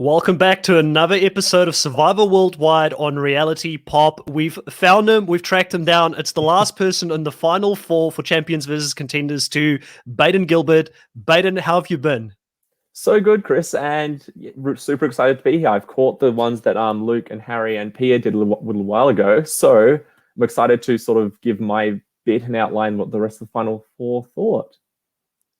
Welcome back to another episode of Survivor Worldwide on Reality Pop. We've found him, we've tracked him down. It's the last person in the final four for Champions versus Contenders to Baden Gilbert. Baden, how have you been? So good, Chris, and super excited to be here. I've caught the ones that Luke and Harry and Pia did a little while ago, so I'm excited to sort of give my bit and outline what the rest of the final four thought.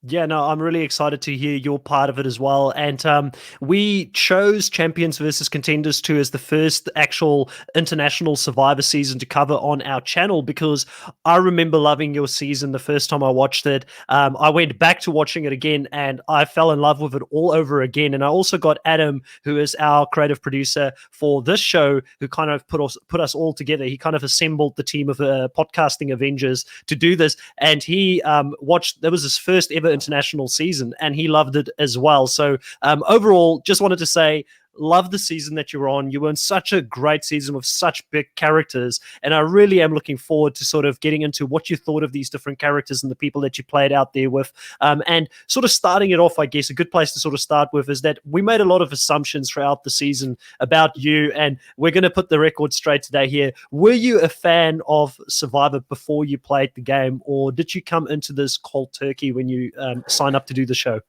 Yeah, no, I'm really excited to hear your part of it as well. And we chose Champions versus Contenders 2 as the first actual international Survivor season to cover on our channel because I remember loving your season the first time I watched it. I went back to watching it again and I fell in love with it all over again. And I also got Adam, who is our creative producer for this show, who kind of put us all together. He kind of assembled the team of podcasting Avengers to do this. And he that was his first ever international season and he loved it as well. So overall, just wanted to say, love the season that you're on. You were in such a great season with such big characters, and I really am looking forward to sort of getting into what you thought of these different characters and the people that you played out there with. And sort of starting it off, I guess a good place to sort of start with is that we made a lot of assumptions throughout the season about you, and we're going to put the record straight today here. Were you a fan of Survivor before you played the game, or did you come into this cold turkey when you signed up to do the show?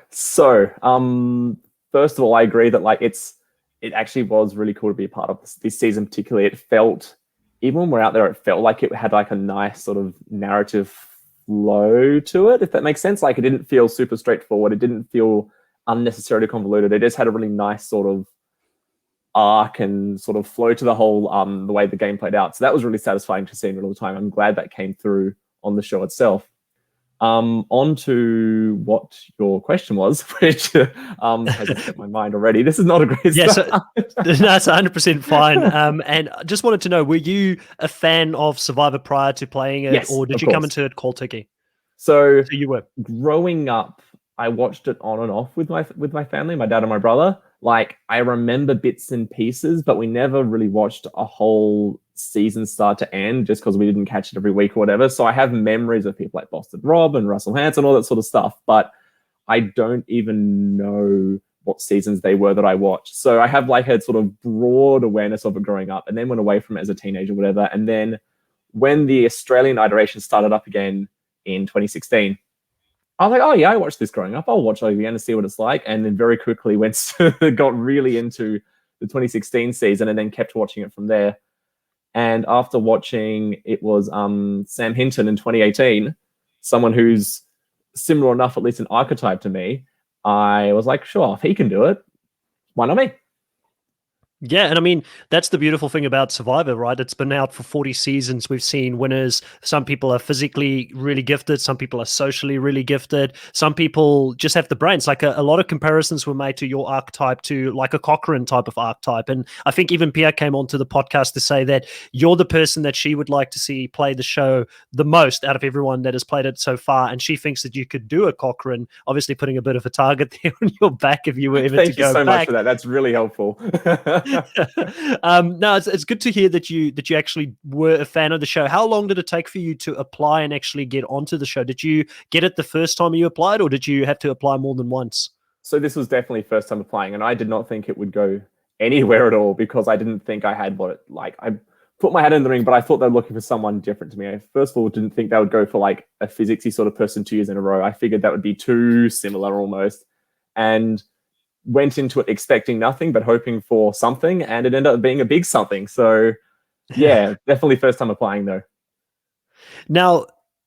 So, first of all, I agree that it actually was really cool to be a part of this season. Particularly, it felt, even when we're out there, it felt like it had like a nice sort of narrative flow to it, if that makes sense. Like it didn't feel super straightforward. It didn't feel unnecessarily convoluted. It just had a really nice sort of arc and sort of flow to the whole the way the game played out. So that was really satisfying to see all the time. I'm glad that came through on the show itself. On to what your question was, which has slipped my mind already. This is not a great start. That's 100% fine. And I just wanted to know, were you a fan of Survivor prior to playing it, or did you come into it cold turkey? So you were. Growing up, I watched it on and off with my family, my dad and my brother. Like, I remember bits and pieces, but we never really watched a whole season start to end just because we didn't catch it every week or whatever. So I have memories of people like Boston Rob and Russell Hanson, all that sort of stuff, but I don't even know what seasons they were that I watched. So I have like a sort of broad awareness of it growing up, and then went away from it as a teenager, whatever. And then when the Australian iteration started up again in 2016, I was like, oh yeah, I watched this growing up. I'll watch it again to see what it's like. And then very quickly got really into the 2016 season and then kept watching it from there. And after watching, it was Sam Hinton in 2018, someone who's similar enough, at least an archetype to me, I was like, sure, if he can do it, why not me? Yeah, and I mean, that's the beautiful thing about Survivor, right? It's been out for 40 seasons. We've seen winners. Some people are physically really gifted. Some people are socially really gifted. Some people just have the brains. Like a lot of comparisons were made to your archetype to like a Cochrane type of archetype. And I think even Pia came onto the podcast to say that you're the person that she would like to see play the show the most out of everyone that has played it so far. And she thinks that you could do a Cochrane, obviously putting a bit of a target there on your back if you were ever to go back. Thank you so much for that. That's really helpful. No, it's good to hear that you actually were a fan of the show. How long did it take for you to apply and actually get onto the show? Did you get it the first time you applied, or did you have to apply more than once? So this was definitely first time applying, and I did not think it would go anywhere at all because I didn't think I had I put my hat in the ring, but I thought they were looking for someone different to me. I first of all didn't think they would go for like a physicsy sort of person 2 years in a row. I figured that would be too similar almost, and went into it expecting nothing but hoping for something, and it ended up being a big something. So yeah, definitely first time applying though. Now,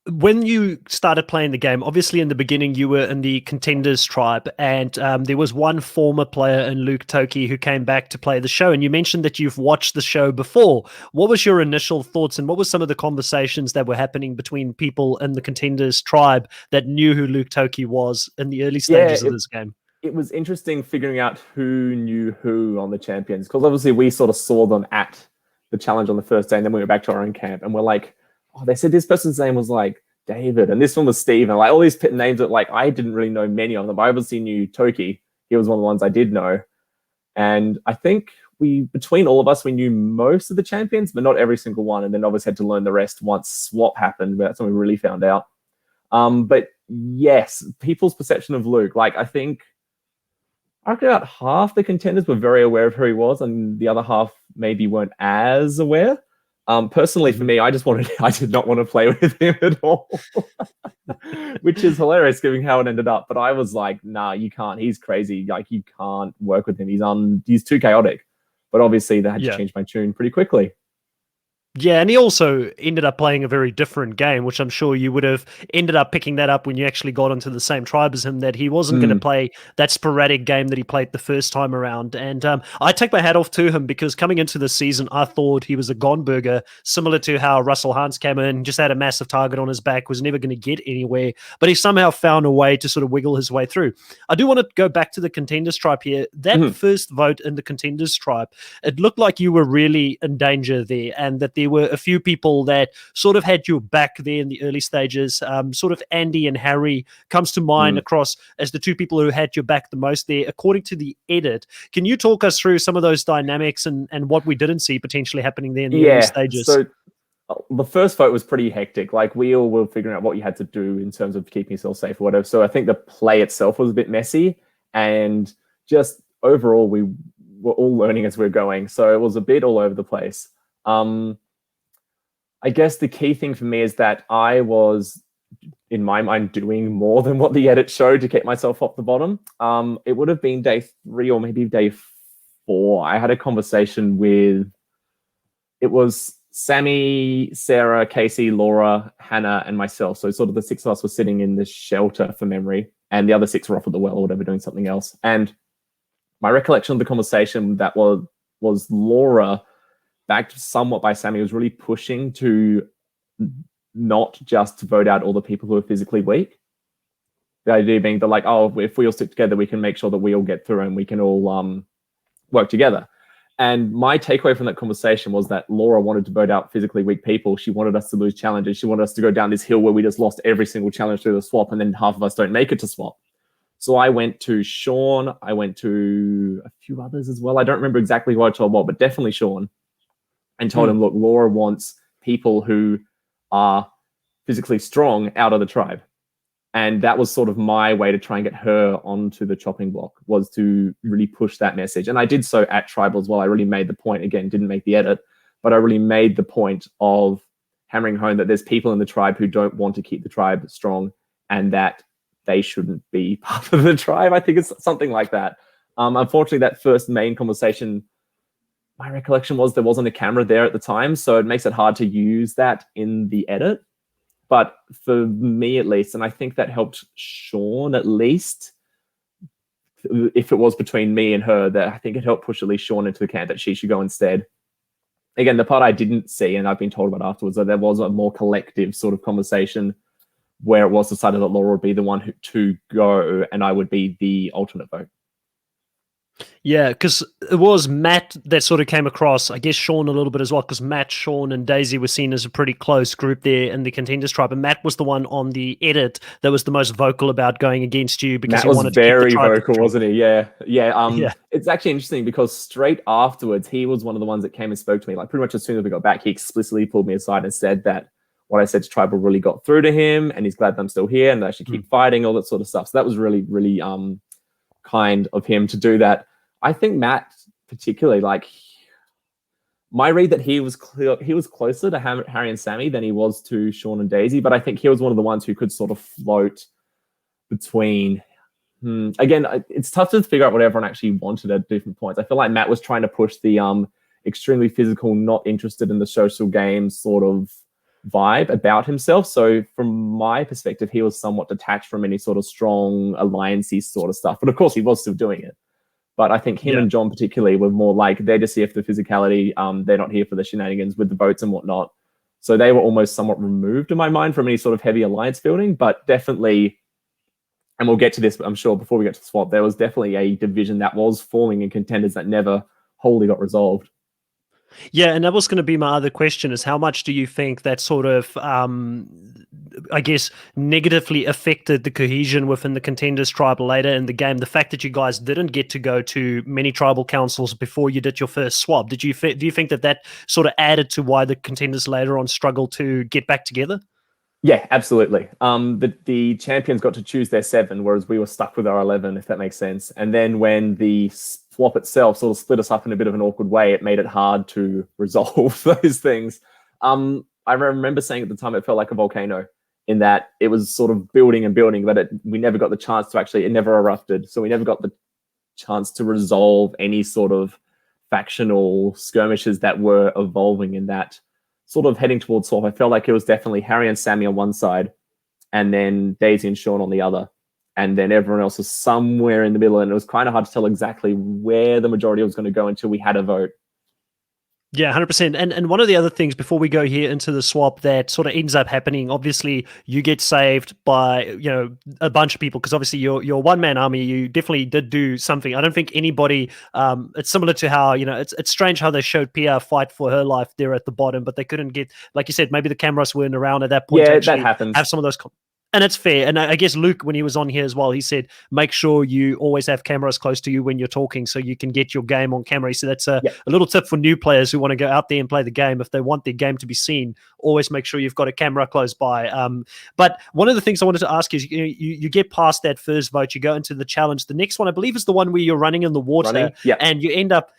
when you started playing the game, obviously in the beginning you were in the Contenders tribe, and there was one former player in Luke Toki who came back to play the show, and you mentioned that you've watched the show before. What was your initial thoughts, and what were some of the conversations that were happening between people in the Contenders tribe that knew who Luke Toki was in the early stages of this game? It was interesting figuring out who knew who on the champions, because obviously we sort of saw them at the challenge on the first day, and then we went back to our own camp and we're like, oh, they said this person's name was like David and this one was Steve, and like all these names that like I didn't really know many of them. I obviously knew Toki. He was one of the ones I did know. And I think between all of us, we knew most of the champions, but not every single one. And then obviously had to learn the rest once swap happened. But that's when we really found out. But yes, people's perception of Luke, like I think I reckon about half the contenders were very aware of who he was, and the other half maybe weren't as aware. Personally, for me, I did not want to play with him at all, which is hilarious given how it ended up. But I was like, nah, you can't. He's crazy. Like, you can't work with him. He's too chaotic. But obviously, they had to change my tune pretty quickly. Yeah, and he also ended up playing a very different game, which I'm sure you would have ended up picking that up when you actually got into the same tribe as him, that he wasn't going to play that sporadic game that he played the first time around. And I take my hat off to him, because coming into the season, I thought he was a gone burger, similar to how Russell Hantz came in, just had a massive target on his back, was never going to get anywhere, but he somehow found a way to sort of wiggle his way through. I do want to go back to the Contenders tribe here. That first vote in the Contenders tribe, it looked like you were really in danger there, and that there were a few people that sort of had your back there in the early stages. Sort of Andy and Harry comes to mind across as the two people who had your back the most there, according to the edit. Can you talk us through some of those dynamics and what we didn't see potentially happening there in the early stages? So the first vote was pretty hectic. Like, we all were figuring out what you had to do in terms of keeping yourself safe or whatever. So I think the play itself was a bit messy, and just overall we were all learning as we we're going. So it was a bit all over the place. I guess the key thing for me is that I was, in my mind, doing more than what the edit showed to get myself off the bottom. It would have been day 3 or maybe day 4. I had a conversation with, it was Sammy, Sarah, Casey, Laura, Hannah, and myself. So sort of the 6 of us were sitting in this shelter for memory, and the other 6 were off at the well or whatever, doing something else. And my recollection of the conversation that was Laura, backed somewhat by Sammy, was really pushing to not just vote out all the people who are physically weak. The idea being that, like, oh, if we all stick together, we can make sure that we all get through and we can all work together. And my takeaway from that conversation was that Laura wanted to vote out physically weak people. She wanted us to lose challenges. She wanted us to go down this hill where we just lost every single challenge through the swap, and then half of us don't make it to swap. So I went to Sean. I went to a few others as well. I don't remember exactly who I told what, but definitely Sean. And told him, look, Laura wants people who are physically strong out of the tribe. And that was sort of my way to try and get her onto the chopping block, was to really push that message. And I did so at Tribal as well. I really made the point, again, didn't make the edit, but I really made the point of hammering home that there's people in the tribe who don't want to keep the tribe strong, and that they shouldn't be part of the tribe. I think it's something like that. Unfortunately, that first main conversation, my recollection was there wasn't a camera there at the time, so it makes it hard to use that in the edit. But for me, at least, and I think that helped Sean at least, if it was between me and her, that I think it helped push at least Sean into the camp that she should go instead. Again, the part I didn't see, and I've been told about afterwards, that there was a more collective sort of conversation where it was decided that Laura would be the one to go and I would be the alternate vote. Yeah, because it was Matt that sort of came across, I guess Sean a little bit as well, because Matt, Sean, and Daisy were seen as a pretty close group there in the Contenders tribe, and Matt was the one on the edit that was the most vocal about going against you, because he wanted to keep the tribe. Very vocal, wasn't he? Yeah. It's actually interesting because straight afterwards, he was one of the ones that came and spoke to me. Like, pretty much as soon as we got back, he explicitly pulled me aside and said that what I said to Tribal really got through to him, and he's glad that I'm still here and that I should keep fighting, all that sort of stuff. So that was really, really kind of him to do that. I think Matt particularly, like, my read that he was closer to Harry and Sammy than he was to Sean and Daisy, but I think he was one of the ones who could sort of float between. Again, it's tough to figure out what everyone actually wanted at different points. I feel like Matt was trying to push the extremely physical, not interested in the social games sort of vibe about himself. So from my perspective, he was somewhat detached from any sort of strong alliancey sort of stuff. But of course, he was still doing it. But I think him and John particularly were more like, they're just here for the physicality. They're not here for the shenanigans with the votes and whatnot. So they were almost somewhat removed in my mind from any sort of heavy alliance building. But definitely, and we'll get to this, I'm sure, before we get to the swap, there was definitely a division that was forming in Contenders that never wholly got resolved. Yeah, and that was going to be my other question, is how much do you think that sort of, I guess, negatively affected the cohesion within the Contenders tribe later in the game? The fact that you guys didn't get to go to many tribal councils before you did your first swap. Do you think that sort of added to why the Contenders later on struggled to get back together? Yeah, absolutely. The champions got to choose their 7, whereas we were stuck with our 11, if that makes sense. And then when the swap itself sort of split us up in a bit of an awkward way, it made it hard to resolve those things. I remember saying at the time it felt like a volcano in that it was sort of building and building, but we never got the chance to actually, it never erupted. So we never got the chance to resolve any sort of factional skirmishes that were evolving in that sort of heading towards swap. I felt like it was definitely Harry and Sammy on one side, and then Daisy and Sean on the other. And then everyone else was somewhere in the middle, and it was kind of hard to tell exactly where the majority was going to go until we had a vote. Yeah, 100%. And one of the other things before we go here into the swap that sort of ends up happening, obviously you get saved by, a bunch of people because obviously you're one-man army. You definitely did do something. I don't think anybody, it's similar to how, it's strange how they showed Pia fight for her life there at the bottom, but they couldn't get, like you said, maybe the cameras weren't around at that point to actually that happens. have some of those and it's fair. And I guess Luke, when he was on here as well, he said, make sure you always have cameras close to you when you're talking so you can get your game on camera. So that's a little tip for new players who want to go out there and play the game. If they want their game to be seen, always make sure you've got a camera close by. But one of the things I wanted to ask is, you get past that first vote, you go into the challenge. The next one, I believe, is the one where you're running in the water, and you end up,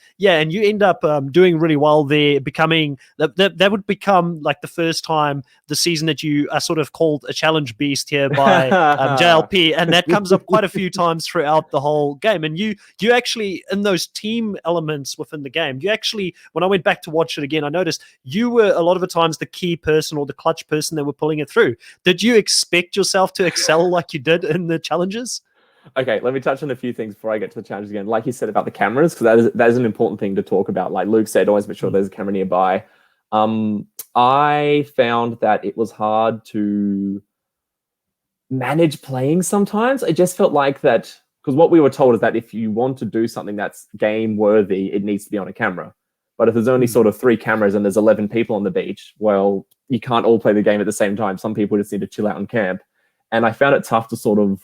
doing really well there, becoming that would become like the first time the season that you are sort of called a challenge beast here by JLP, and that comes up quite a few times throughout the whole game. And you actually, in those team elements within the game, you actually, when I went back to watch it again, I noticed you were a lot of the times the key person or the clutch person that were pulling it through. Did you expect yourself to excel like you did in the challenges? Okay, let me touch on a few things before I get to the challenges again. Like you said about the cameras, because that is an important thing to talk about. Like Luke said, always make sure there's a camera nearby. I found that it was hard to manage playing sometimes. It just felt like that, because what we were told is that if you want to do something that's game worthy, it needs to be on a camera. But if there's only sort of 3 cameras and there's 11 people on the beach, well, you can't all play the game at the same time. Some people just need to chill out and camp. And I found it tough to sort of,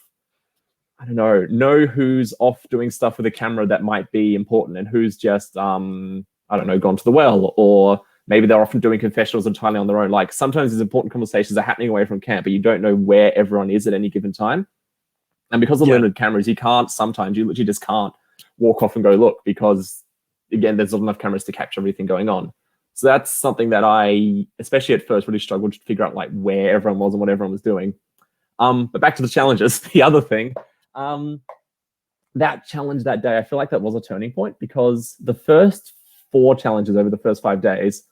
I don't know who's off doing stuff with a camera that might be important and who's just, gone to the well, or maybe they're often doing confessionals entirely on their own. Like sometimes these important conversations are happening away from camp, but you don't know where everyone is at any given time. And because of limited cameras, you literally just can't walk off and go look, because again, there's not enough cameras to capture everything going on. So that's something that I, especially at first, really struggled to figure out like where everyone was and what everyone was doing. But back to the challenges, the other thing, that challenge that day, I feel like that was a turning point, because the first 4 challenges over the first 5 days,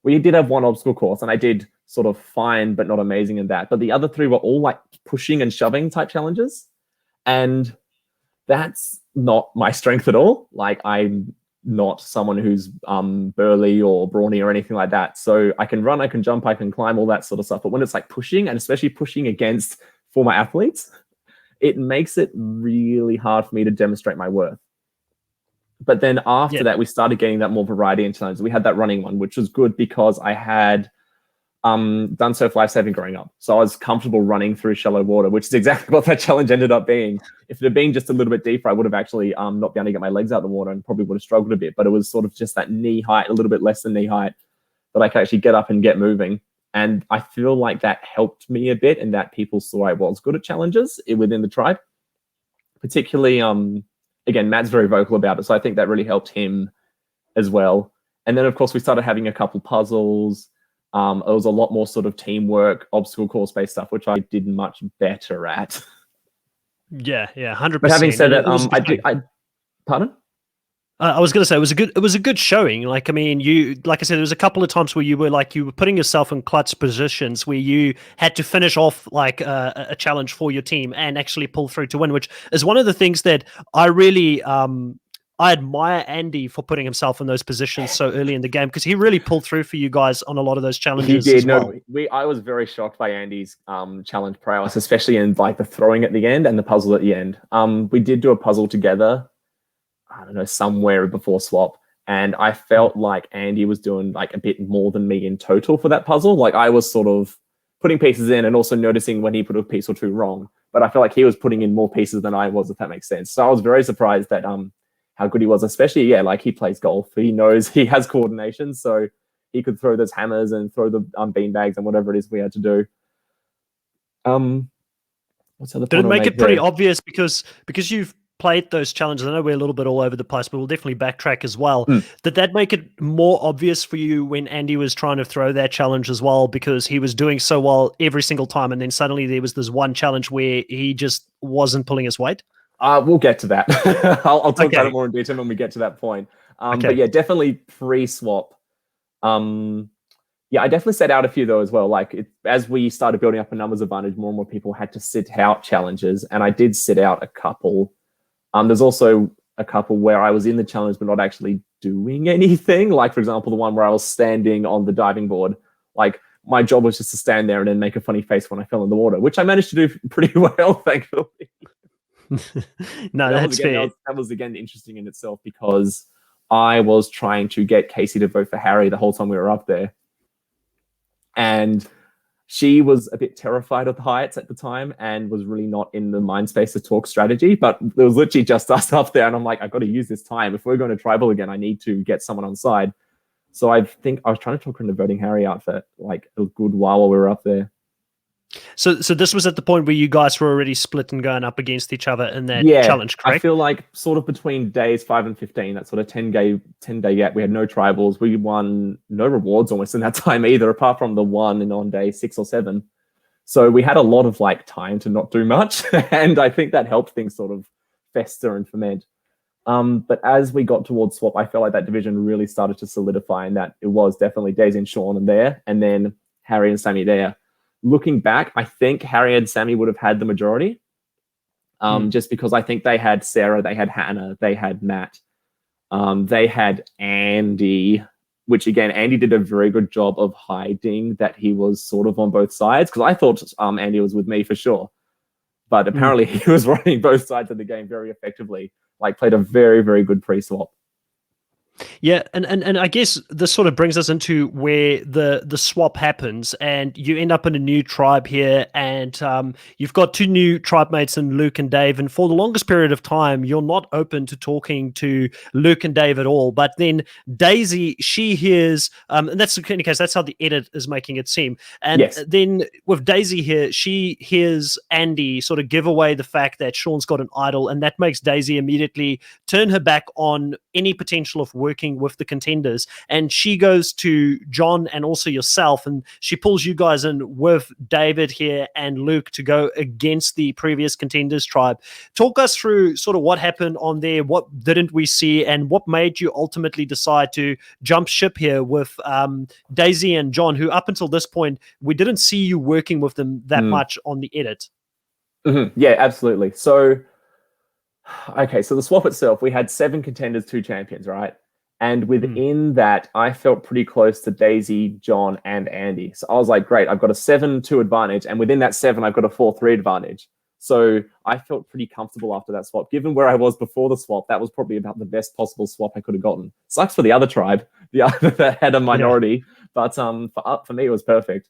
we did have one obstacle course, and I did sort of fine, but not amazing in that. But the other 3 were all like pushing and shoving type challenges. And that's not my strength at all. Like I'm not someone who's burly or brawny or anything like that. So I can run, I can jump, I can climb, all that sort of stuff. But when it's like pushing, and especially pushing against former athletes, it makes it really hard for me to demonstrate my worth. But then after that, we started getting that more variety in challenges. We had that running one, which was good because I had done surf lifesaving growing up. So I was comfortable running through shallow water, which is exactly what that challenge ended up being. If it had been just a little bit deeper, I would have actually not been able to get my legs out of the water and probably would have struggled a bit. But it was sort of just that knee height, a little bit less than knee height, that I could actually get up and get moving. And I feel like that helped me a bit, and that people saw I was good at challenges within the tribe. Particularly, again, Matt's very vocal about it, so I think that really helped him as well. And then, of course, we started having a couple puzzles. It was a lot more sort of teamwork, obstacle course-based stuff, which I did much better at. Yeah, 100%. But having said that, pardon? I was going to say it was a good showing. Like, I mean, like I said, there was a couple of times where you were putting yourself in clutch positions where you had to finish off like a challenge for your team and actually pull through to win, which is one of the things that I really I admire Andy for putting himself in those positions so early in the game, because he really pulled through for you guys on a lot of those challenges. He did. Well. I was very shocked by Andy's challenge prowess, especially in like the throwing at the end and the puzzle at the end. We did do a puzzle together, I don't know, somewhere before swap, and I felt like Andy was doing like a bit more than me in total for that puzzle. Like I was sort of putting pieces in and also noticing when he put a piece or two wrong, but I felt like he was putting in more pieces than I was, if that makes sense. So I was very surprised that how good he was, especially, like he plays golf. He knows, he has coordination, so he could throw those hammers and throw the bean bags and whatever it is we had to do. What's the other Did point it I'll make make it pretty there? obvious because you've played those challenges? I know we're a little bit all over the place, but we'll definitely backtrack as well. Mm. Did that make it more obvious for you when Andy was trying to throw that challenge as well, because he was doing so well every single time, and then suddenly there was this one challenge where he just wasn't pulling his weight? We'll get to that. I'll talk about it Okay. more in detail when we get to that point. But Okay. yeah, definitely pre-swap. Yeah, I definitely set out a few though as well. Like as we started building up a numbers advantage, more and more people had to sit out challenges, and I did sit out a couple. There's also a couple where I was in the challenge but not actually doing anything. Like for example, the one where I was standing on the diving board. Like my job was just to stand there and then make a funny face when I fell in the water, which I managed to do pretty well, thankfully. No, That was that's again fair. that was again interesting in itself because I was trying to get Casey to vote for Harry the whole time we were up there, and she was a bit terrified of the heights at the time and was really not in the mind space to talk strategy. But there was literally just us up there, and I'm like, I've got to use this time. If we're going to tribal again, I need to get someone on side. So I think I was trying to talk her into voting Harry out for like a good while we were up there. So this was at the point where you guys were already split and going up against each other in that Yeah, challenge, I correct? feel like sort of between days 5 and 15, that sort of 10-day gap, we had no tribals. We won no rewards almost in that time either, apart from the one and on day 6 or 7. So we had a lot of like time to not do much, and I think that helped things sort of fester and ferment. But as we got towards swap, I felt like that division really started to solidify, and that it was definitely Daisy and Sean and there, and then Harry and Sammy there. Looking back, I think Harry and Sammy would have had the majority, just because I think they had Sarah, they had Hannah, they had Matt, they had Andy, which again, Andy did a very good job of hiding that he was sort of on both sides, because I thought Andy was with me for sure. But apparently he was running both sides of the game very effectively, like played a very, very good pre-swap. Yeah, and I guess this sort of brings us into where the swap happens, and you end up in a new tribe here, and you've got two new tribe mates in Luke and Dave, and for the longest period of time, you're not open to talking to Luke and Dave at all. But then Daisy, she hears, and that's the case. That's how the edit is making it seem. And Yes. then with Daisy here, she hears Andy sort of give away the fact that Sean's got an idol, and that makes Daisy immediately turn her back on any potential of working with the contenders. And she goes to John and also yourself, and she pulls you guys in with David here and Luke to go against the previous contenders tribe. Talk us through sort of what happened on there, what didn't we see, and what made you ultimately decide to jump ship here with Daisy and John, who up until this point, we didn't see you working with them that much on the edit. Mm-hmm. Yeah, absolutely. So, okay, so the swap itself, we had 7 contenders, 2 champions, right? And within that, I felt pretty close to Daisy, John, and Andy. So I was like, great, I've got a 7-2 advantage. And within that 7, I've got a 4-3 advantage. So I felt pretty comfortable after that swap. Given where I was before the swap, that was probably about the best possible swap I could have gotten. Sucks for the other tribe, the other that had a minority. Yeah. But for me, it was perfect.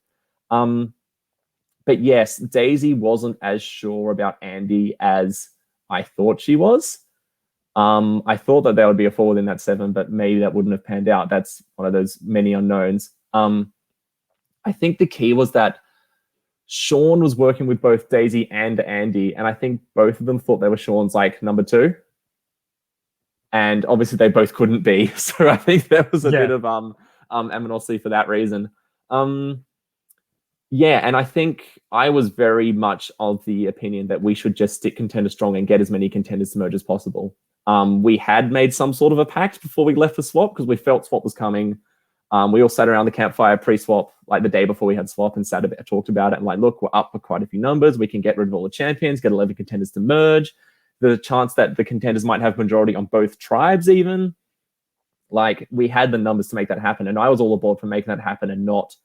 But yes, Daisy wasn't as sure about Andy as I thought she was. I thought that there would be a 4 within that 7, but maybe that wouldn't have panned out. That's one of those many unknowns. I think the key was that Sean was working with both Daisy and Andy, and I think both of them thought they were Sean's like number 2. And obviously they both couldn't be. So I think there was a bit of animosity for that reason. Yeah, and I think I was very much of the opinion that we should just stick contender strong and get as many contenders to merge as possible. We had made some sort of a pact before we left the swap because we felt swap was coming. We all sat around the campfire pre-swap, like the day before we had swap, and talked about it. And like, look, we're up for quite a few numbers. We can get rid of all the champions, get 11 contenders to merge. The chance that the contenders might have majority on both tribes even. Like, we had the numbers to make that happen. And I was all aboard for making that happen and not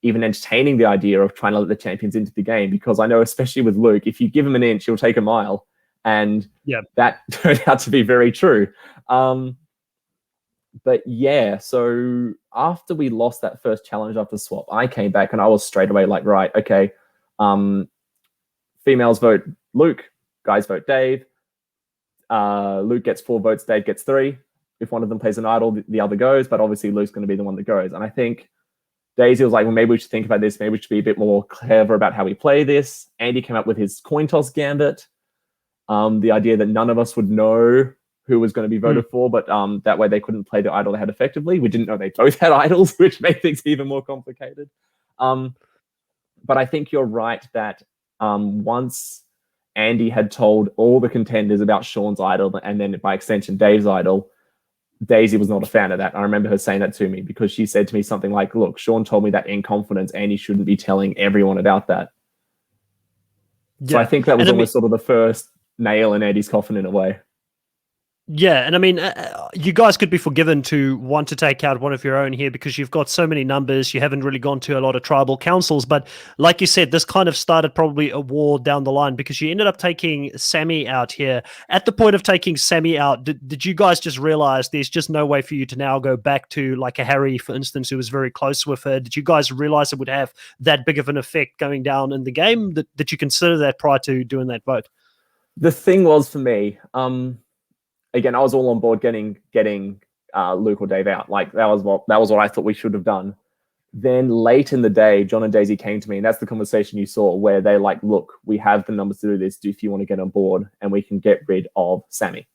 even entertaining the idea of trying to let the champions into the game, because I know, especially with Luke, if you give him an inch, he'll take a mile. And that turned out to be very true. But yeah, so after we lost that first challenge after swap, I came back and I was straight away like, right, okay, females vote Luke, guys vote Dave. Luke gets 4 votes, Dave gets 3. If one of them plays an idol, the other goes, but obviously Luke's going to be the one that goes. And I think Daisy was like, well, maybe we should think about this. Maybe we should be a bit more clever about how we play this. Andy came up with his coin toss gambit. The idea that none of us would know who was going to be voted for, but that way they couldn't play the idol they had effectively. We didn't know they both had idols, which made things even more complicated. But I think you're right that once Andy had told all the contenders about Sean's idol, and then by extension Dave's idol, Daisy was not a fan of that. I remember her saying that to me because she said to me something like, look, Sean told me that in confidence, Andy shouldn't be telling everyone about that. Yeah. So I think that was almost sort of the first nail in Andy's coffin in a way. Yeah, and I mean, you guys could be forgiven to want to take out one of your own here because you've got so many numbers. You haven't really gone to a lot of tribal councils, but like you said, this kind of started probably a war down the line because you ended up taking Sammy out here. At the point of taking Sammy out, did you guys just realize there's just no way for you to now go back to like a Harry, for instance, who was very close with her? Did you guys realize it would have that big of an effect going down in the game? Did you consider that prior to doing that vote? The thing was for me, again, I was all on board getting Luke or Dave out. Like that was what I thought we should have done. Then late in the day, John and Daisy came to me, and that's the conversation you saw where they're like, "Look, we have the numbers to do this. If you want to get on board, and we can get rid of Sammy."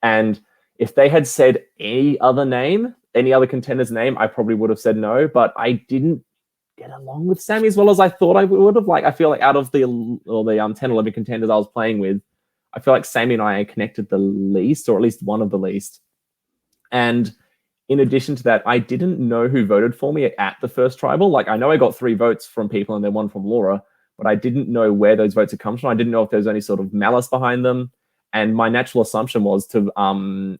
And if they had said any other name, any other contender's name, I probably would have said no. But I didn't get along with Sammy as well as I thought I would have. Like I feel like out of the 10, 11 contenders I was playing with, I feel like Sammy and I are connected the least, or at least one of the least. And in addition to that, I didn't know who voted for me at the first tribal. Like, I know I got 3 votes from people and then 1 from Laura, but I didn't know where those votes had come from. I didn't know if there was any sort of malice behind them. And my natural assumption was to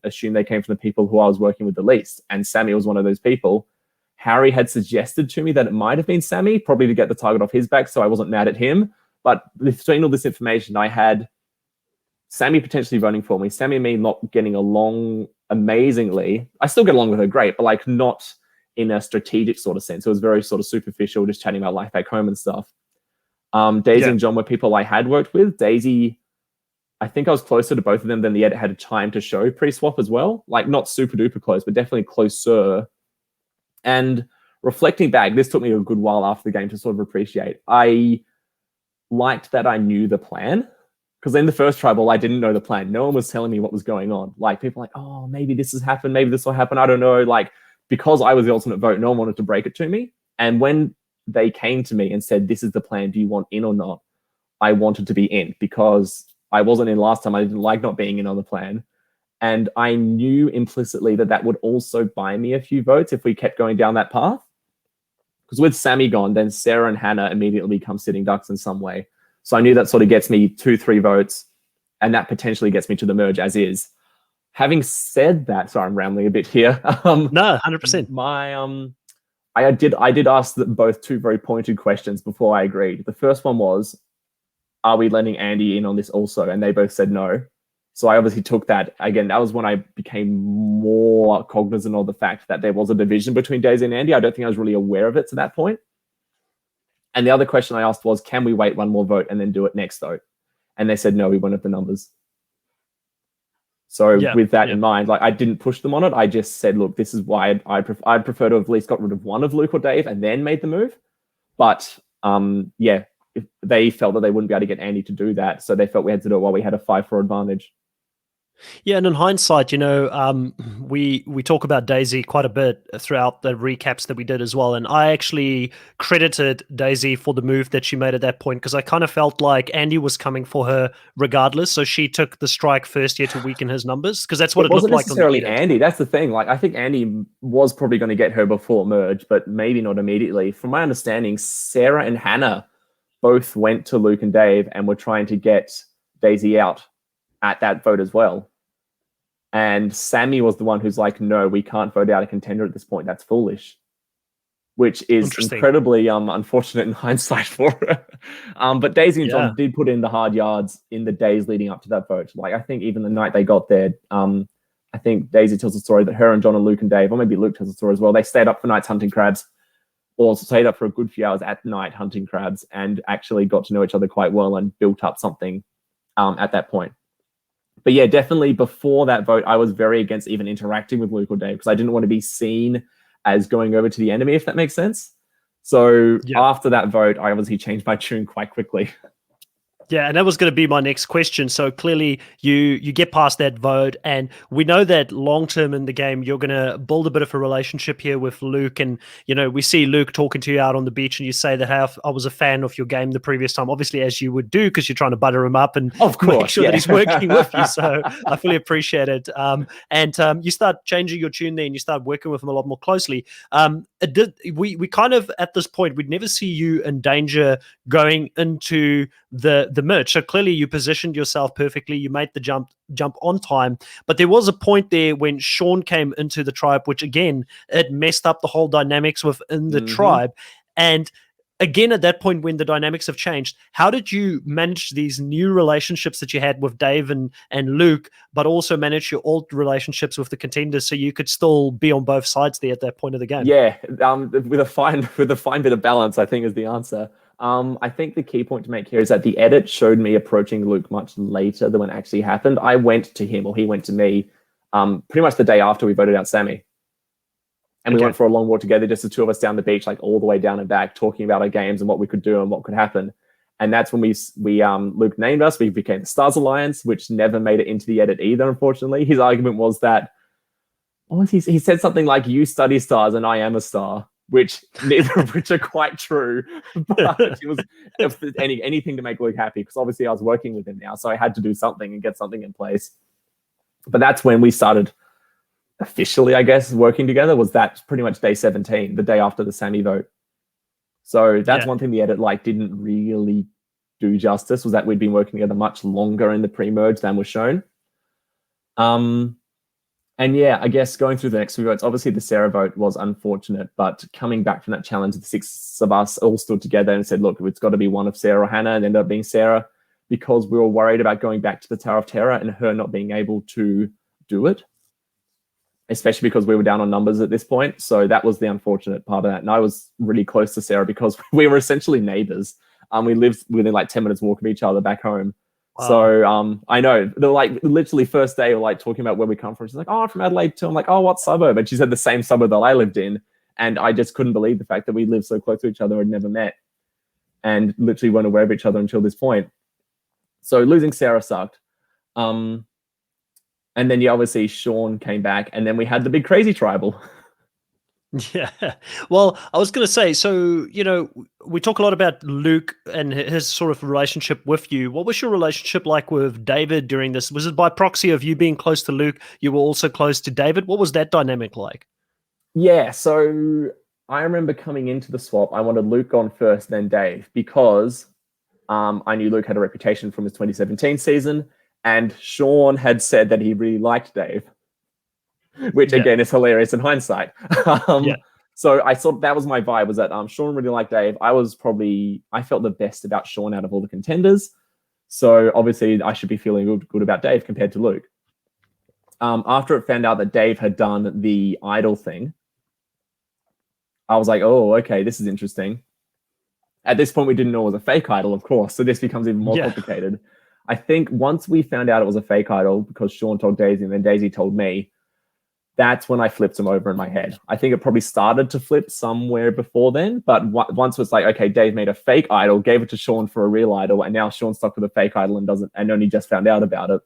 assume they came from the people who I was working with the least. And Sammy was one of those people. Harry had suggested to me that it might have been Sammy, probably to get the target off his back, so I wasn't mad at him. But between all this information, I had Sammy potentially voting for me, Sammy and me not getting along amazingly. I still get along with her great, but like not in a strategic sort of sense. It was very sort of superficial, just chatting about life back home and stuff. Daisy and John were people I had worked with. Daisy, I think I was closer to both of them than the edit had time to show pre-swap as well. Like not super duper close, but definitely closer. And reflecting back, this took me a good while after the game to sort of appreciate. I liked that I knew the plan. Because in the first tribal, I didn't know the plan. No one was telling me what was going on. Like, people were like, oh, maybe this has happened. Maybe this will happen. I don't know. Like, because I was the alternate vote, no one wanted to break it to me. And when they came to me and said, this is the plan, do you want in or not? I wanted to be in because I wasn't in last time. I didn't like not being in on the plan. And I knew implicitly that that would also buy me a few votes if we kept going down that path. Because with Sammy gone, then Sarah and Hannah immediately become sitting ducks in some way. So I knew that sort of gets me 2-3 votes, and that potentially gets me to the merge as is. Having said that, sorry, I'm rambling a bit here. No, 100%. I did ask both 2 very pointed questions before I agreed. The first one was, are we letting Andy in on this also? And they both said no. So I obviously took that. Again, that was when I became more cognizant of the fact that there was a division between Daisy and Andy. I don't think I was really aware of it to that point. And the other question I asked was, can we wait 1 more vote and then do it next vote? And they said, no, we wanted the numbers. So with that in mind, like I didn't push them on it. I just said, look, this is why I'd prefer to have at least got rid of one of Luke or Dave and then made the move. But if they felt that they wouldn't be able to get Andy to do that. So they felt we had to do it while we had a 5-4 advantage. Yeah, and in hindsight, we talk about Daisy quite a bit throughout the recaps that we did as well, and I actually credited Daisy for the move that she made at that point because I kind of felt like Andy was coming for her regardless, so she took the strike first here to weaken his numbers because that's what it looked like. It wasn't necessarily Andy. That's the thing. Like I think Andy was probably going to get her before merge, but maybe not immediately. From my understanding, Sarah and Hannah both went to Luke and Dave and were trying to get Daisy out at that vote as well. And Sammy was the one who's like, no, we can't vote out a contender at this point. That's foolish. Which is incredibly unfortunate in hindsight for her. But Daisy and John did put in the hard yards in the days leading up to that vote. Like, I think even the night they got there, I think Daisy tells a story that her and John and Luke and Dave, or maybe Luke tells a story as well, they stayed up for nights hunting crabs, or stayed up for a good few hours at night hunting crabs, and actually got to know each other quite well and built up something at that point. But yeah, definitely before that vote, I was very against even interacting with Luke or Dave because I didn't want to be seen as going over to the enemy, if that makes sense. So Yeah. after that vote, I obviously changed my tune quite quickly. Yeah, and that was going to be my next question. So clearly, you get past that vote, and we know that long term in the game, you're going to build a bit of a relationship here with Luke. And we see Luke talking to you out on the beach, and you say that, "Hey, I was a fan of your game the previous time." Obviously, as you would do, because you're trying to butter him up and Of course, make sure that he's working with you. So I fully appreciate it. And you start changing your tune there, and you start working with him a lot more closely. We kind of at this point, we'd never see you in danger going into the merge. So clearly you positioned yourself perfectly. You made the jump on time. But there was a point there when Sean came into the tribe, which again, it messed up the whole dynamics within the tribe. And again, at that point when the dynamics have changed, how did you manage these new relationships that you had with Dave and Luke, but also manage your old relationships with the contenders so you could still be on both sides there at that point of the game? Yeah, with a fine bit of balance, I think is the answer. I think the key point to make here is that the edit showed me approaching Luke much later than when it actually happened. I went to him, or he went to me, pretty much the day after we voted out Sammy. And we went for a long walk together, just the two of us down the beach, like all the way down and back, talking about our games and what we could do and what could happen. And that's when we Luke named us. We became the Stars Alliance, which never made it into the edit either, unfortunately. His argument was that, he said something like, "You study stars and I am a star," which neither of which are quite true. But it was anything to make Luke happy, because obviously I was working with him now, so I had to do something and get something in place. But that's when we started officially, I guess, working together. Was that pretty much day 17, the day after the Sammy vote. So that's one thing the edit didn't really do justice, was that we'd been working together much longer in the pre-merge than was shown. And yeah, I guess going through the next few votes, obviously the Sarah vote was unfortunate, but coming back from that challenge, the 6 of us all stood together and said, look, it's got to be one of Sarah or Hannah, and ended up being Sarah, because we were worried about going back to the Tower of Terror and her not being able to do it, especially because we were down on numbers at this point. So that was the unfortunate part of that. And I was really close to Sarah because we were essentially neighbors. We lived within 10 minutes walk of each other back home. Wow. So I know, they're literally first day, we're talking about where we come from. She's like, "Oh, I'm from Adelaide too." I'm like, "Oh, what suburb?" And she said the same suburb that I lived in. And I just couldn't believe the fact that we lived so close to each other and never met, and literally weren't aware of each other until this point. So losing Sarah sucked. And then obviously Sean came back, and then we had the big crazy tribal. Yeah. Well, I was going to say, so, we talk a lot about Luke and his sort of relationship with you. What was your relationship like with David during this? Was it by proxy of you being close to Luke, you were also close to David? What was that dynamic like? Yeah, so I remember coming into the swap, I wanted Luke gone first, then Dave, because I knew Luke had a reputation from his 2017 season, and Sean had said that he really liked Dave, which again is hilarious in hindsight. So I thought that was my vibe, was that Sean really liked Dave. I felt the best about Sean out of all the contenders. So obviously I should be feeling good about Dave compared to Luke. After it found out that Dave had done the idol thing, I was like, oh, okay, this is interesting. At this point, we didn't know it was a fake idol, of course. So this becomes even more complicated. I think once we found out it was a fake idol, because Sean told Daisy and then Daisy told me, that's when I flipped him over in my head. I think it probably started to flip somewhere before then, but once it was like, okay, Dave made a fake idol, gave it to Sean for a real idol, and now Sean's stuck with a fake idol and only just found out about it.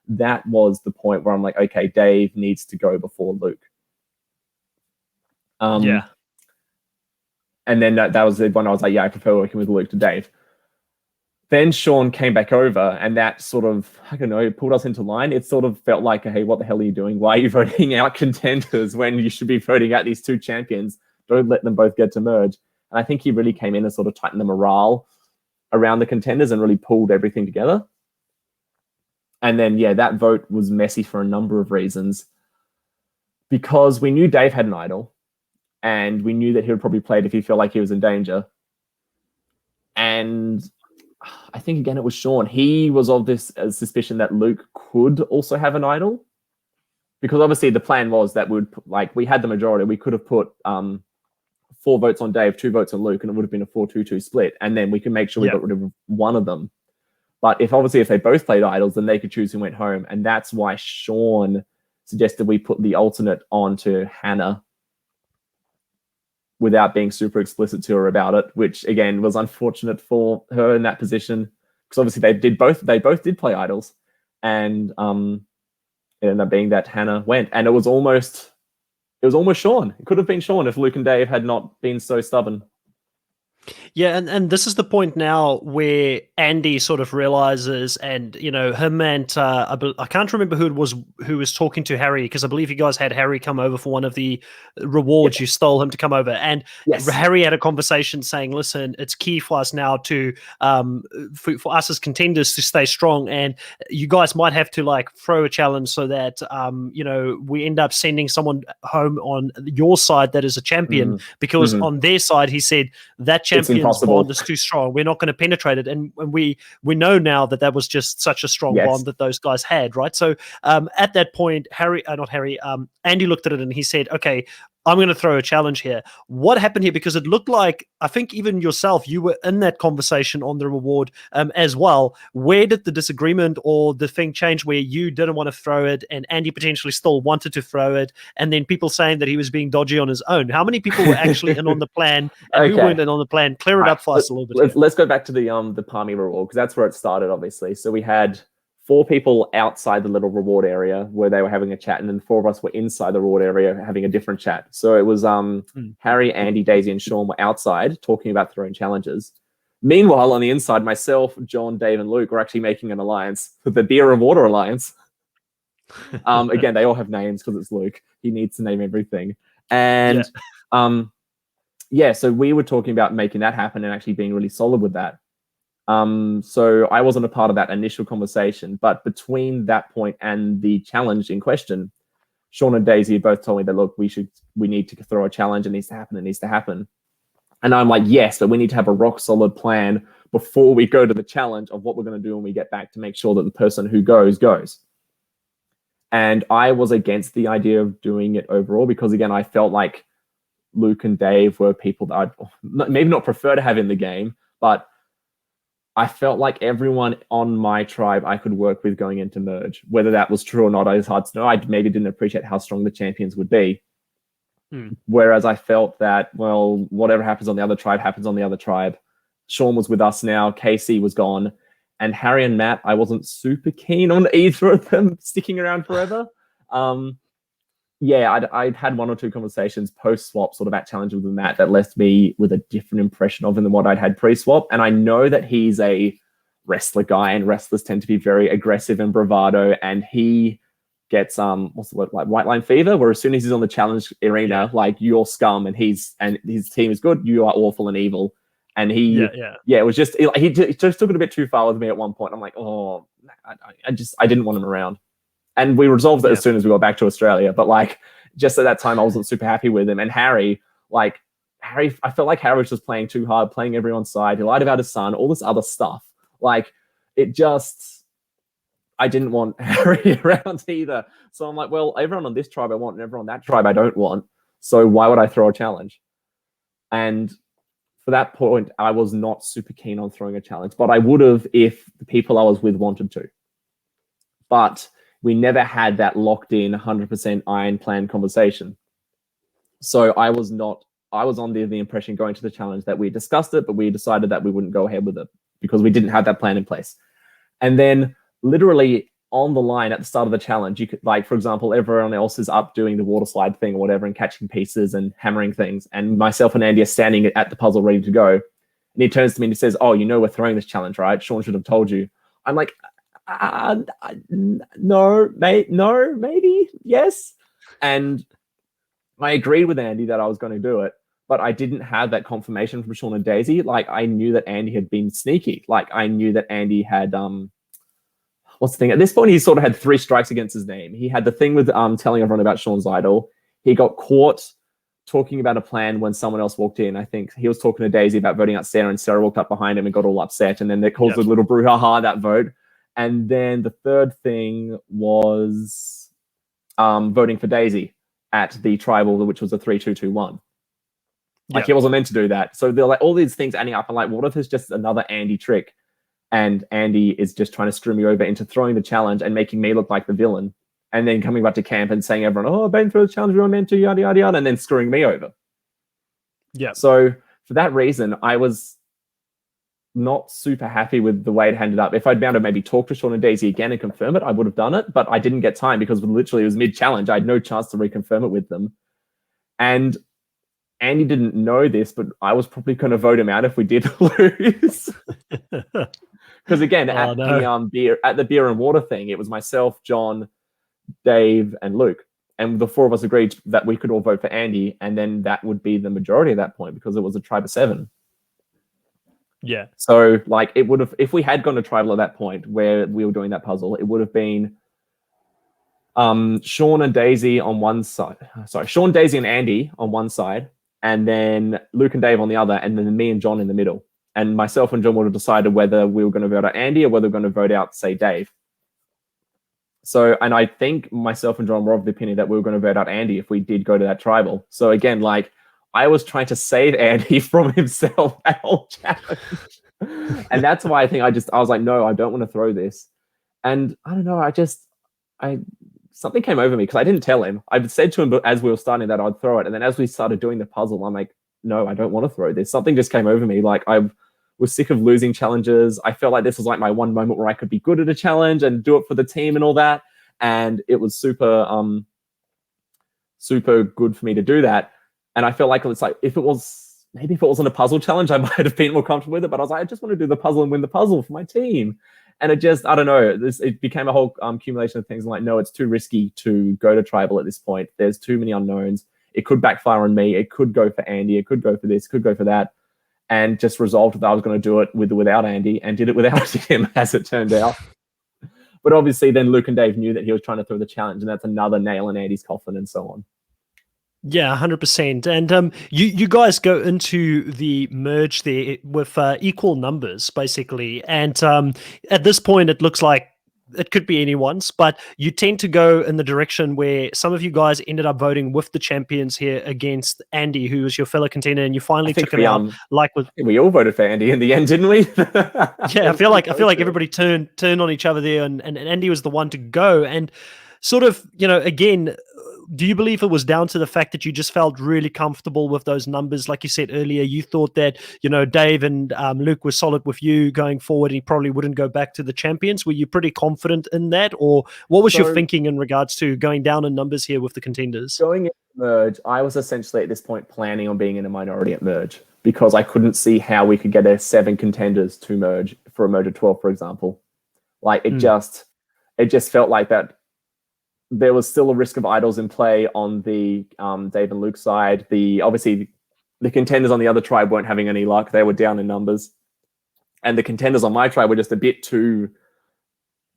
That was the point where I'm like, okay, Dave needs to go before Luke. And then that was the one I was like, yeah, I prefer working with Luke to Dave. Then Sean came back over, and that sort of, I don't know, pulled us into line. It sort of felt like, hey, what the hell are you doing? Why are you voting out contenders when you should be voting out these two champions? Don't let them both get to merge. And I think he really came in and sort of tightened the morale around the contenders and really pulled everything together. And then, that vote was messy for a number of reasons, because we knew Dave had an idol, and we knew that he would probably play it if he felt like he was in danger. And I think, again, it was Sean. He was of this suspicion that Luke could also have an idol, because obviously the plan was that we had the majority. We could have put 4 votes on Dave, 2 votes on Luke, and it would have been a 4-2-2 split. And then we can make sure we got rid of one of them. But if they both played idols, then they could choose who went home. And that's why Sean suggested we put the alternate on to Hannah. without being super explicit to her about it, which again was unfortunate for her in that position, because obviously they both did play idols, and it ended up being that Hannah went, and it was almost Sean. It could have been Sean if Luke and Dave had not been so stubborn. Yeah, and this is the point now where Andy sort of realizes, and him and I can't remember who was talking to Harry, because I believe you guys had Harry come over for one of the rewards. Yep. You stole him to come over, and Yes. Harry had a conversation saying, "Listen, it's key for us now to for us as contenders to stay strong, and you guys might have to like throw a challenge so that we end up sending someone home on your side that is a champion, because on their side, he said that champion's bond is too strong. We're not going to penetrate it." And we know now that was just such a strong bond that those guys had, right? So at that point, Andy looked at it and he said, "Okay, I'm going to throw a challenge here." What happened here? Because it looked like, I think even yourself, you were in that conversation on the reward as well. Where did the disagreement or the thing change where you didn't want to throw it and Andy potentially still wanted to throw it, and then people saying that he was being dodgy on his own? How many people were actually in on the plan and who weren't in on the plan? Clear it up for us a little bit. Let's go back to the Palmy reward, because that's where it started, obviously. So we had 4 people outside the little reward area where they were having a chat, and then 4 of us were inside the reward area having a different chat. So it was Harry, Andy, Daisy, and Sean were outside talking about throwing challenges. Meanwhile, on the inside, myself, John, Dave, and Luke were actually making an alliance, the Beer and Water Alliance. Again, they all have names because it's Luke. He needs to name everything. And so we were talking about making that happen and actually being really solid with that. So I wasn't a part of that initial conversation, but between that point and the challenge in question, Sean and Daisy both told me that, look, we need to throw a challenge. It needs to happen. And I'm like, yes, but we need to have a rock solid plan before we go to the challenge of what we're going to do when we get back to make sure that the person who goes. And I was against the idea of doing it overall, because again, I felt like Luke and Dave were people that I'd maybe not prefer to have in the game, but I felt like everyone on my tribe I could work with going into merge. Whether that was true or not, it's hard to know. I maybe didn't appreciate how strong the champions would be. Whereas I felt that, well, whatever happens on the other tribe happens on the other tribe. Sean was with us now. Casey was gone. And Harry and Matt, I wasn't super keen on either of them sticking around forever. I'd had 1 or 2 conversations post-swap sort of at challenges with Matt that left me with a different impression of him than what I'd had pre-swap. And I know that he's a wrestler guy, and wrestlers tend to be very aggressive and bravado, and he gets what's the word, like white line fever, where as soon as he's on the challenge arena, like, you're scum and his team is good, you are awful and evil. And it was just, he just took it a bit too far with me at one point. I'm like, oh, I didn't want him around. And we resolved it as soon as we got back to Australia. But like, just at that time, I wasn't super happy with him. And Harry, I felt like Harry was just playing too hard, playing everyone's side. He lied about his son, all this other stuff. Like, I didn't want Harry around either. So I'm like, well, everyone on this tribe I want, and everyone on that tribe I don't want. So why would I throw a challenge? And for that point, I was not super keen on throwing a challenge, but I would have if the people I was with wanted to. But we never had that locked in 100% iron plan conversation. So I was under the impression going to the challenge that we discussed it, but we decided that we wouldn't go ahead with it because we didn't have that plan in place. And then literally on the line at the start of the challenge, you could, like, for example, everyone else is up doing the water slide thing or whatever and catching pieces and hammering things. And myself and Andy are standing at the puzzle ready to go. And he turns to me and he says, "Oh, we're throwing this challenge, right? Sean should have told you." I'm like, no, mate, no, maybe, yes. And I agreed with Andy that I was going to do it, but I didn't have that confirmation from Sean and Daisy. Like, I knew that Andy had been sneaky. Like, I knew that Andy had, what's the thing? At this point, he sort of had 3 strikes against his name. He had the thing with telling everyone about Sean's idol. He got caught talking about a plan when someone else walked in. I think he was talking to Daisy about voting out Sarah, and Sarah walked up behind him and got all upset. And then they caused a little brouhaha, that vote. And then the third thing was voting for Daisy at the tribal, which was a 3-2-2-1. Like, he wasn't meant to do that. So they're like, all these things adding up. I'm like, what if it's just another Andy trick? And Andy is just trying to screw me over into throwing the challenge and making me look like the villain. And then coming back to camp and saying everyone, "Oh, Baden threw the challenge, we were meant to, yada, yada, yada," and then screwing me over. Yeah. So for that reason, I was not super happy with the way it ended up. If I'd been able to maybe talk to Sean and Daisy again and confirm it, I would have done it. But I didn't get time because literally it was mid-challenge. I had no chance to reconfirm it with them. And Andy didn't know this, but I was probably going to vote him out if we did lose. Because again, at the beer and water thing, it was myself, John, Dave, and Luke. And the four of us agreed that we could all vote for Andy, and then that would be the majority at that point because it was a tribe of 7. Yeah. So, like, it would have, if we had gone to tribal at that point where we were doing that puzzle, it would have been Sean and Daisy on one side. Sorry, Sean, Daisy, and Andy on one side, and then Luke and Dave on the other, and then me and John in the middle. And myself and John would have decided whether we were going to vote out Andy or whether we were going to vote out, say, Dave. So, and I think myself and John were of the opinion that we were going to vote out Andy if we did go to that tribal. So again, like, I was trying to save Andy from himself that whole challenge. And that's why I think I was like, no, I don't want to throw this. And I don't know, something came over me because I didn't tell him. I said to him as we were starting that I'd throw it. And then as we started doing the puzzle, I'm like, no, I don't want to throw this. Something just came over me. Like, I was sick of losing challenges. I felt like this was like my one moment where I could be good at a challenge and do it for the team and all that. And it was super good for me to do that. And I felt like it's like, if it wasn't a puzzle challenge, I might have been more comfortable with it. But I was like, I just want to do the puzzle and win the puzzle for my team. And it just, I don't know, it became a whole accumulation of things. I'm like, no, it's too risky to go to tribal at this point. There's too many unknowns. It could backfire on me. It could go for Andy. It could go for this, could go for that. And just resolved that I was going to do it without Andy, and did it without him, as it turned out. But obviously then Luke and Dave knew that he was trying to throw the challenge, and that's another nail in Andy's coffin, and so on. Yeah, 100%. And you guys go into the merge there with equal numbers, basically. And at this point, it looks like it could be anyone's, but you tend to go in the direction where some of you guys ended up voting with the champions here against Andy, who was your fellow contender, and you finally took him out. Like we all voted for Andy in the end, didn't we? Yeah, I feel like everybody turned on each other there, and Andy was the one to go. And sort of, again, do you believe it was down to the fact that you just felt really comfortable with those numbers? Like you said earlier, you thought that, Dave and Luke were solid with you going forward, and he probably wouldn't go back to the champions. Were you pretty confident in that? Or what was your thinking in regards to going down in numbers here with the contenders? Going into merge, I was essentially at this point planning on being in a minority at merge, because I couldn't see how we could get 7 contenders to merge for a merge of 12, for example. Like, it just felt like that. There was still a risk of idols in play on the Dave and Luke side. Obviously, the contenders on the other tribe weren't having any luck. They were down in numbers. And the contenders on my tribe were just a bit too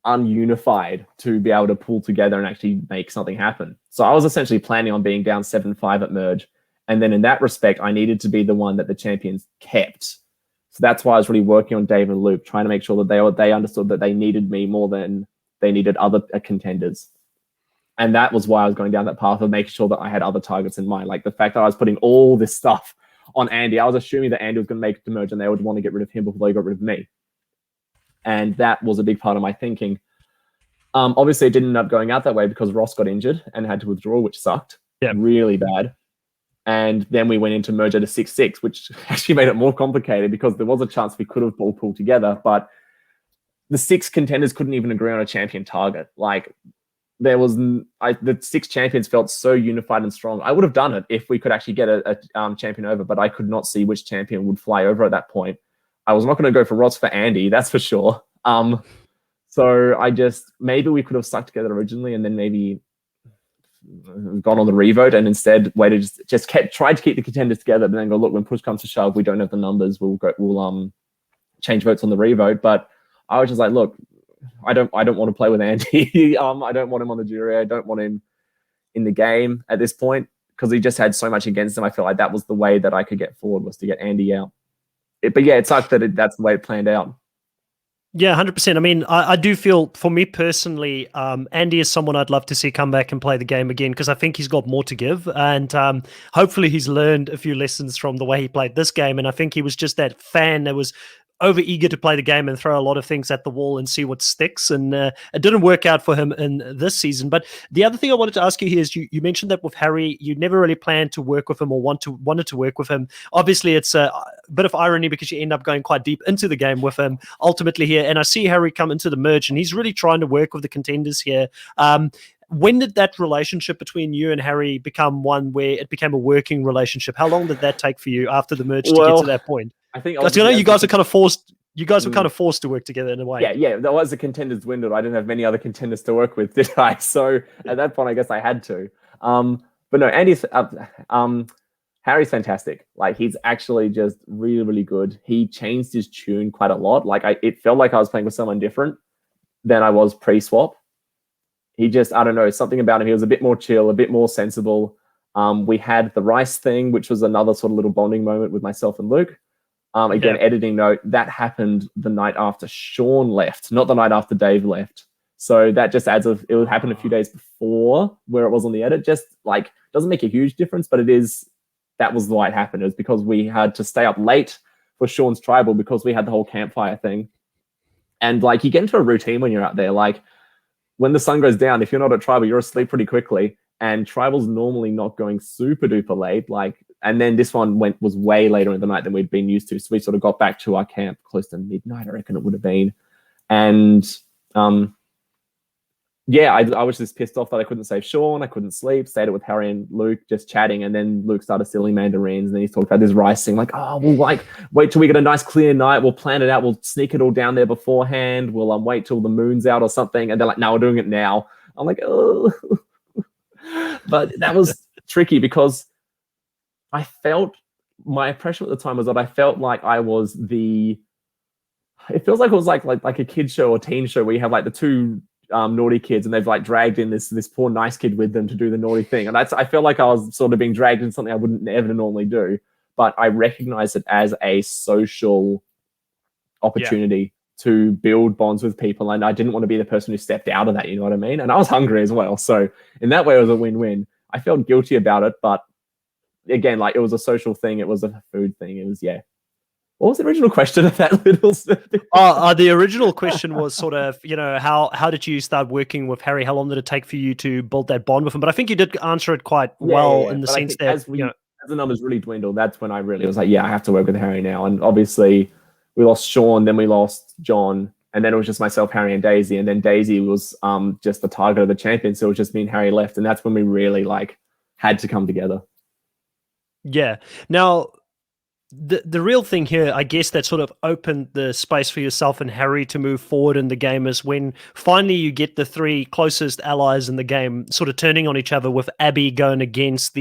ununified to be able to pull together and actually make something happen. So I was essentially planning on being down 7-5 at merge. And then in that respect, I needed to be the one that the champions kept. So that's why I was really working on Dave and Luke, trying to make sure that they understood that they needed me more than they needed other contenders. And that was why I was going down that path of making sure that I had other targets in mind. Like the fact that I was putting all this stuff on Andy, I was assuming that Andy was going to make it to merge and they would want to get rid of him before they got rid of me. And that was a big part of my thinking. Obviously, it didn't end up going out that way because Ross got injured and had to withdraw, which sucked. Yeah, really bad. And then we went into merge at a 6-6, which actually made it more complicated because there was a chance we could have all pulled together, but the 6 contenders couldn't even agree on a champion target. Like, the 6 champions felt so unified and strong. I would have done it if we could actually get a champion over, but I could not see which champion would fly over at that point. I was not going to go for Ross for Andy, that's for sure. So maybe we could have stuck together originally and then maybe gone on the revote and instead waited, tried to keep the contenders together, but then go, look, when push comes to shove, we don't have the numbers, we'll change votes on the revote. But I was just like, look, I don't want to play with Andy. I don't want him on the jury. I don't want him in the game at this point because he just had so much against him. I feel like that was the way that I could get forward, was to get Andy out. But yeah, it sucks that that's the way it planned out. Yeah, 100%. I mean, I do feel, for me personally, Andy is someone I'd love to see come back and play the game again because I think he's got more to give. And hopefully he's learned a few lessons from the way he played this game. And I think he was just that fan that was over eager to play the game and throw a lot of things at the wall and see what sticks. And it didn't work out for him in this season. But the other thing I wanted to ask you here is you mentioned that with Harry, you never really planned to work with him or wanted to work with him. Obviously, it's a bit of irony because you end up going quite deep into the game with him ultimately here. And I see Harry come into the merge, and he's really trying to work with the contenders here. When did that relationship between you and Harry become one where it became a working relationship? How long did that take for you after the merge to get to that point? I think because you guys are kind of forced. You guys were kind of forced to work together in a way. Yeah. That was the contenders dwindled. I didn't have many other contenders to work with, did I? So at that point, I guess I had to. But no, Harry's fantastic. Like, he's actually just really, really good. He changed his tune quite a lot. Like, it felt like I was playing with someone different than I was pre-swap. He just, I don't know, something about him. He was a bit more chill, a bit more sensible. We had the Rice thing, which was another sort of little bonding moment with myself and Luke. Editing note, that happened the night after Sean left, not the night after Dave left. So that just adds it would happen a few days before where it was on the edit. Just like, doesn't make a huge difference, but that was why it happened. It was because we had to stay up late for Sean's tribal because we had the whole campfire thing. And like, you get into a routine when you're out there. Like, when the sun goes down, if you're not at tribal, you're asleep pretty quickly. And tribal's normally not going super duper late. And then this one was way later in the night than we'd been used to. So we sort of got back to our camp close to midnight, I reckon it would have been. And I was just pissed off that I couldn't save Sean. I couldn't sleep. Stayed it with Harry and Luke, just chatting. And then Luke started stealing mandarins. And then he talked about this rice thing, like, oh, we'll wait till we get a nice clear night. We'll plan it out. We'll sneak it all down there beforehand. We'll wait till the moon's out or something. And they're like, no, we're doing it now. I'm like, oh. But that was tricky because I felt, my impression at the time was that I felt like I was it feels like it was like a kid show or teen show where you have like the two naughty kids and they've like dragged in this poor nice kid with them to do the naughty thing. And I felt like I was sort of being dragged into something I wouldn't ever normally do. But I recognized it as a social opportunity to build bonds with people. And I didn't want to be the person who stepped out of that, you know what I mean? And I was hungry as well. So in that way, it was a win-win. I felt guilty about it, but again, like, it was a social thing. It was a food thing. It was, What was the original question of that little? The original question was sort of, how did you start working with Harry? How long did it take for you to build that bond with him? But I think you did answer it quite well in the sense that, as the numbers really dwindled, that's when I really was like, I have to work with Harry now. And obviously we lost Sean, then we lost John, and then it was just myself, Harry, and Daisy. And then Daisy was just the target of the champion. So it was just me and Harry left. And that's when we really had to come together. Yeah. Now, the real thing here, I guess, that sort of opened the space for yourself and Harry to move forward in the game is when finally you get the three closest allies in the game sort of turning on each other, with Abby going against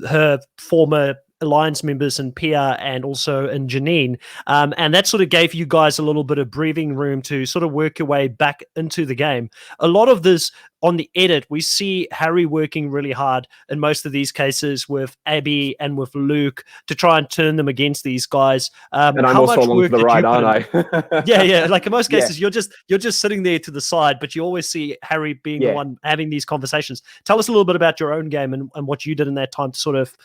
her former Alliance members in Pia and also in Janine. And that sort of gave you guys a little bit of breathing room to sort of work your way back into the game. A lot of this on the edit, we see Harry working really hard in most of these cases with Abby and with Luke to try and turn them against these guys. And I'm also along to the right, aren't I? Yeah. Like in most cases, you're just sitting there to the side, but you always see Harry being the one having these conversations. Tell us a little bit about your own game and what you did in that time to sort of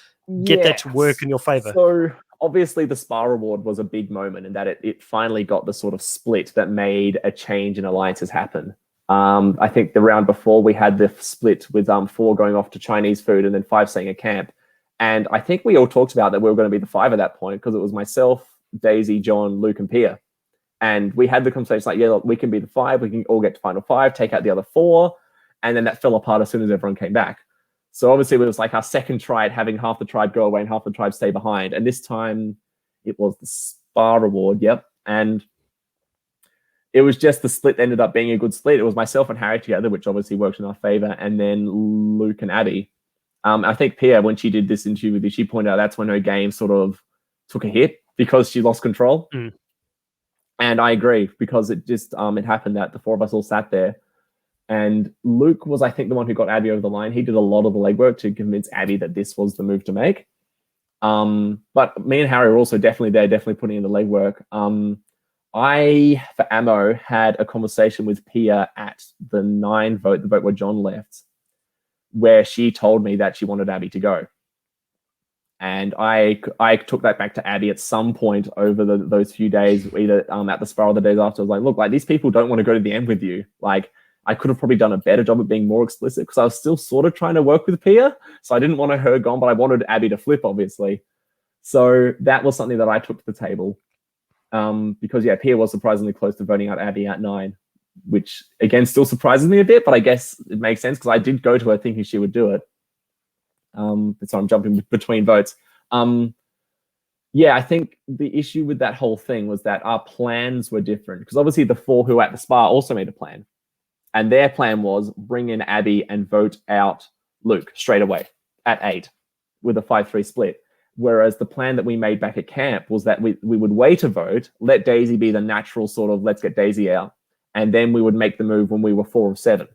get that to work in your favor. So obviously the Spa reward was a big moment in that it finally got the sort of split that made a change in alliances happen. I think the round before we had the split with 4 going off to Chinese food and then 5 staying at camp. And I think we all talked about that we were going to be the 5 at that point because it was myself, Daisy, John, Luke, and Pia. And we had the conversation like, look, we can be the 5. We can all get to final 5, take out the other 4. And then that fell apart as soon as everyone came back. So obviously it was like our second try at having half the tribe go away and half the tribe stay behind. And this time it was the Spa reward. Yep. And it was just the split ended up being a good split. It was myself and Harry together, which obviously worked in our favor. And then Luke and Abby. I think Pia, when she did this interview with you, she pointed out that's when her game sort of took a hit because she lost control. Mm. And I agree because it just, it happened that the 4 of us all sat there. And Luke was, I think, the one who got Abby over the line. He did a lot of the legwork to convince Abby that this was the move to make. But me and Harry were also definitely there, definitely putting in the legwork. I, for ammo, had a conversation with Pia at the 9 vote, the vote where John left, where she told me that she wanted Abby to go. And I took that back to Abby at some point over those few days, either at the spa or the days after. I was like, look, like these people don't want to go to the end with you. Like, I could have probably done a better job of being more explicit because I was still sort of trying to work with Pia. So I didn't want her gone, but I wanted Abby to flip, obviously. So that was something that I took to the table. Because, yeah, Pia was surprisingly close to voting out Abby at 9, which, again, still surprises me a bit, but I guess it makes sense because I did go to her thinking she would do it. So I'm jumping between votes. Yeah, I think the issue with that whole thing was that our plans were different because obviously the 4 who were at the spa also made a plan. And their plan was bring in Abby and vote out Luke straight away at 8 with a 5-3 split. Whereas the plan that we made back at camp was that we would wait a vote, let Daisy be the natural sort of let's get Daisy out, and then we would make the move when we were 4 of 7.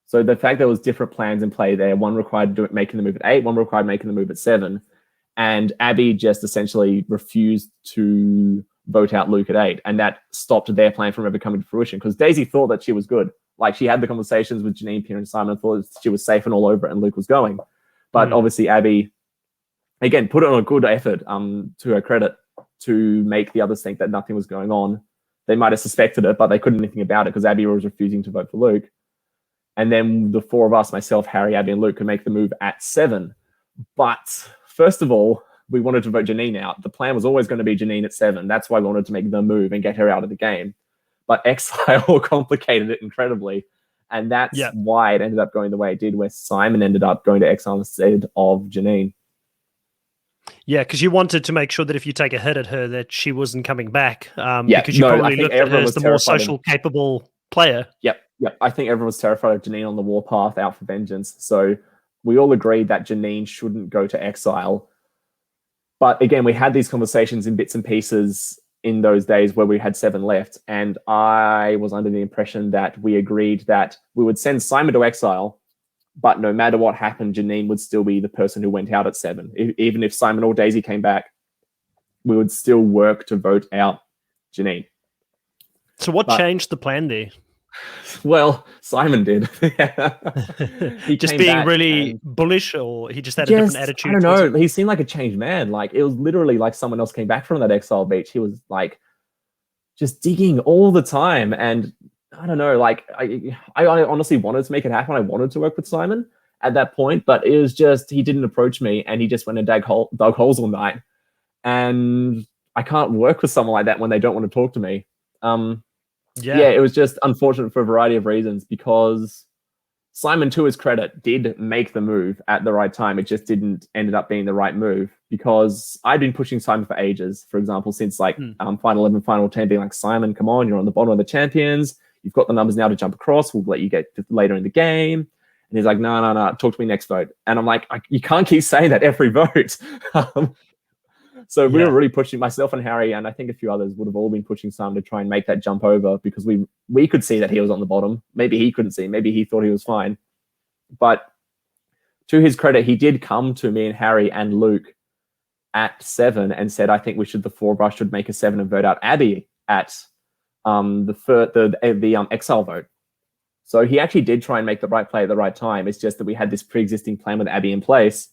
So the fact there was different plans in play there, one required making the move at 8, one required making the move at 7, and Abby just essentially refused to vote out Luke at 8, and that stopped their plan from ever coming to fruition because Daisy thought that she was good. Like, she had the conversations with Janine, Pia, and Simon and thought she was safe and all over it, and Luke was going. But obviously Abby, again, put on a good effort, to her credit, to make the others think that nothing was going on. They might have suspected it, but they couldn't do anything about it because Abby was refusing to vote for Luke. And then the 4 of us, myself, Harry, Abby, and Luke, could make the move at 7. But first of all, we wanted to vote Janine out. The plan was always going to be Janine at 7. That's why we wanted to make the move and get her out of the game. But Exile complicated it incredibly. And that's why it ended up going the way it did, where Simon ended up going to Exile instead of Janine. Yeah, because you wanted to make sure that if you take a hit at her, that she wasn't coming back. Because you probably looked at her as the more social, capable player. Yep. I think everyone was terrified of Janine on the warpath out for vengeance. So we all agreed that Janine shouldn't go to Exile. But again, we had these conversations in bits and pieces in those days where we had 7 left. And I was under the impression that we agreed that we would send Simon to Exile, but no matter what happened, Janine would still be the person who went out at 7. Even if Simon or Daisy came back, we would still work to vote out Janine. So what changed the plan there? Well, Simon did. He just being really bullish, or he just had a different attitude? I don't know. He seemed like a changed man. Like, it was literally like someone else came back from that exile beach. He was like just digging all the time. And I don't know, like I honestly wanted to make it happen. I wanted to work with Simon at that point, but it was just, he didn't approach me and he just went and dug holes all night. And I can't work with someone like that when they don't want to talk to me. Yeah, it was just unfortunate for a variety of reasons because Simon, to his credit, did make the move at the right time. It just didn't end up being the right move because I'd been pushing Simon for ages, for example, since like Final 11, Final 10, being like, Simon, come on, you're on the bottom of the champions. You've got the numbers now to jump across. We'll let you get later in the game. And he's like, no, talk to me next vote. And I'm like, you can't keep saying that every vote. So we were really pushing, myself and Harry, and I think a few others would have all been pushing Simon to try and make that jump over because we could see that he was on the bottom. Maybe he couldn't see. Maybe he thought he was fine. But to his credit, he did come to me and Harry and Luke at 7 and said, I think the 4 of us should make a 7 and vote out Abby at the exile vote. So he actually did try and make the right play at the right time. It's just that we had this pre-existing plan with Abby in place.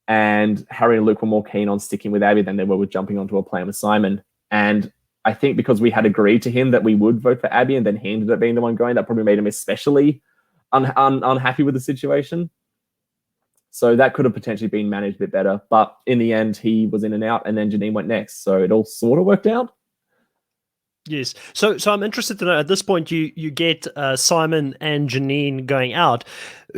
And Harry and Luke were more keen on sticking with Abby than they were with jumping onto a plan with Simon. And I think because we had agreed to him that we would vote for Abby and then he ended up being the one going, that probably made him especially unhappy with the situation. So that could have potentially been managed a bit better. But in the end, he was in and out, and then Janine went next. So it all sort of worked out. Yes. So I'm interested to know, at this point, you get Simon and Janine going out.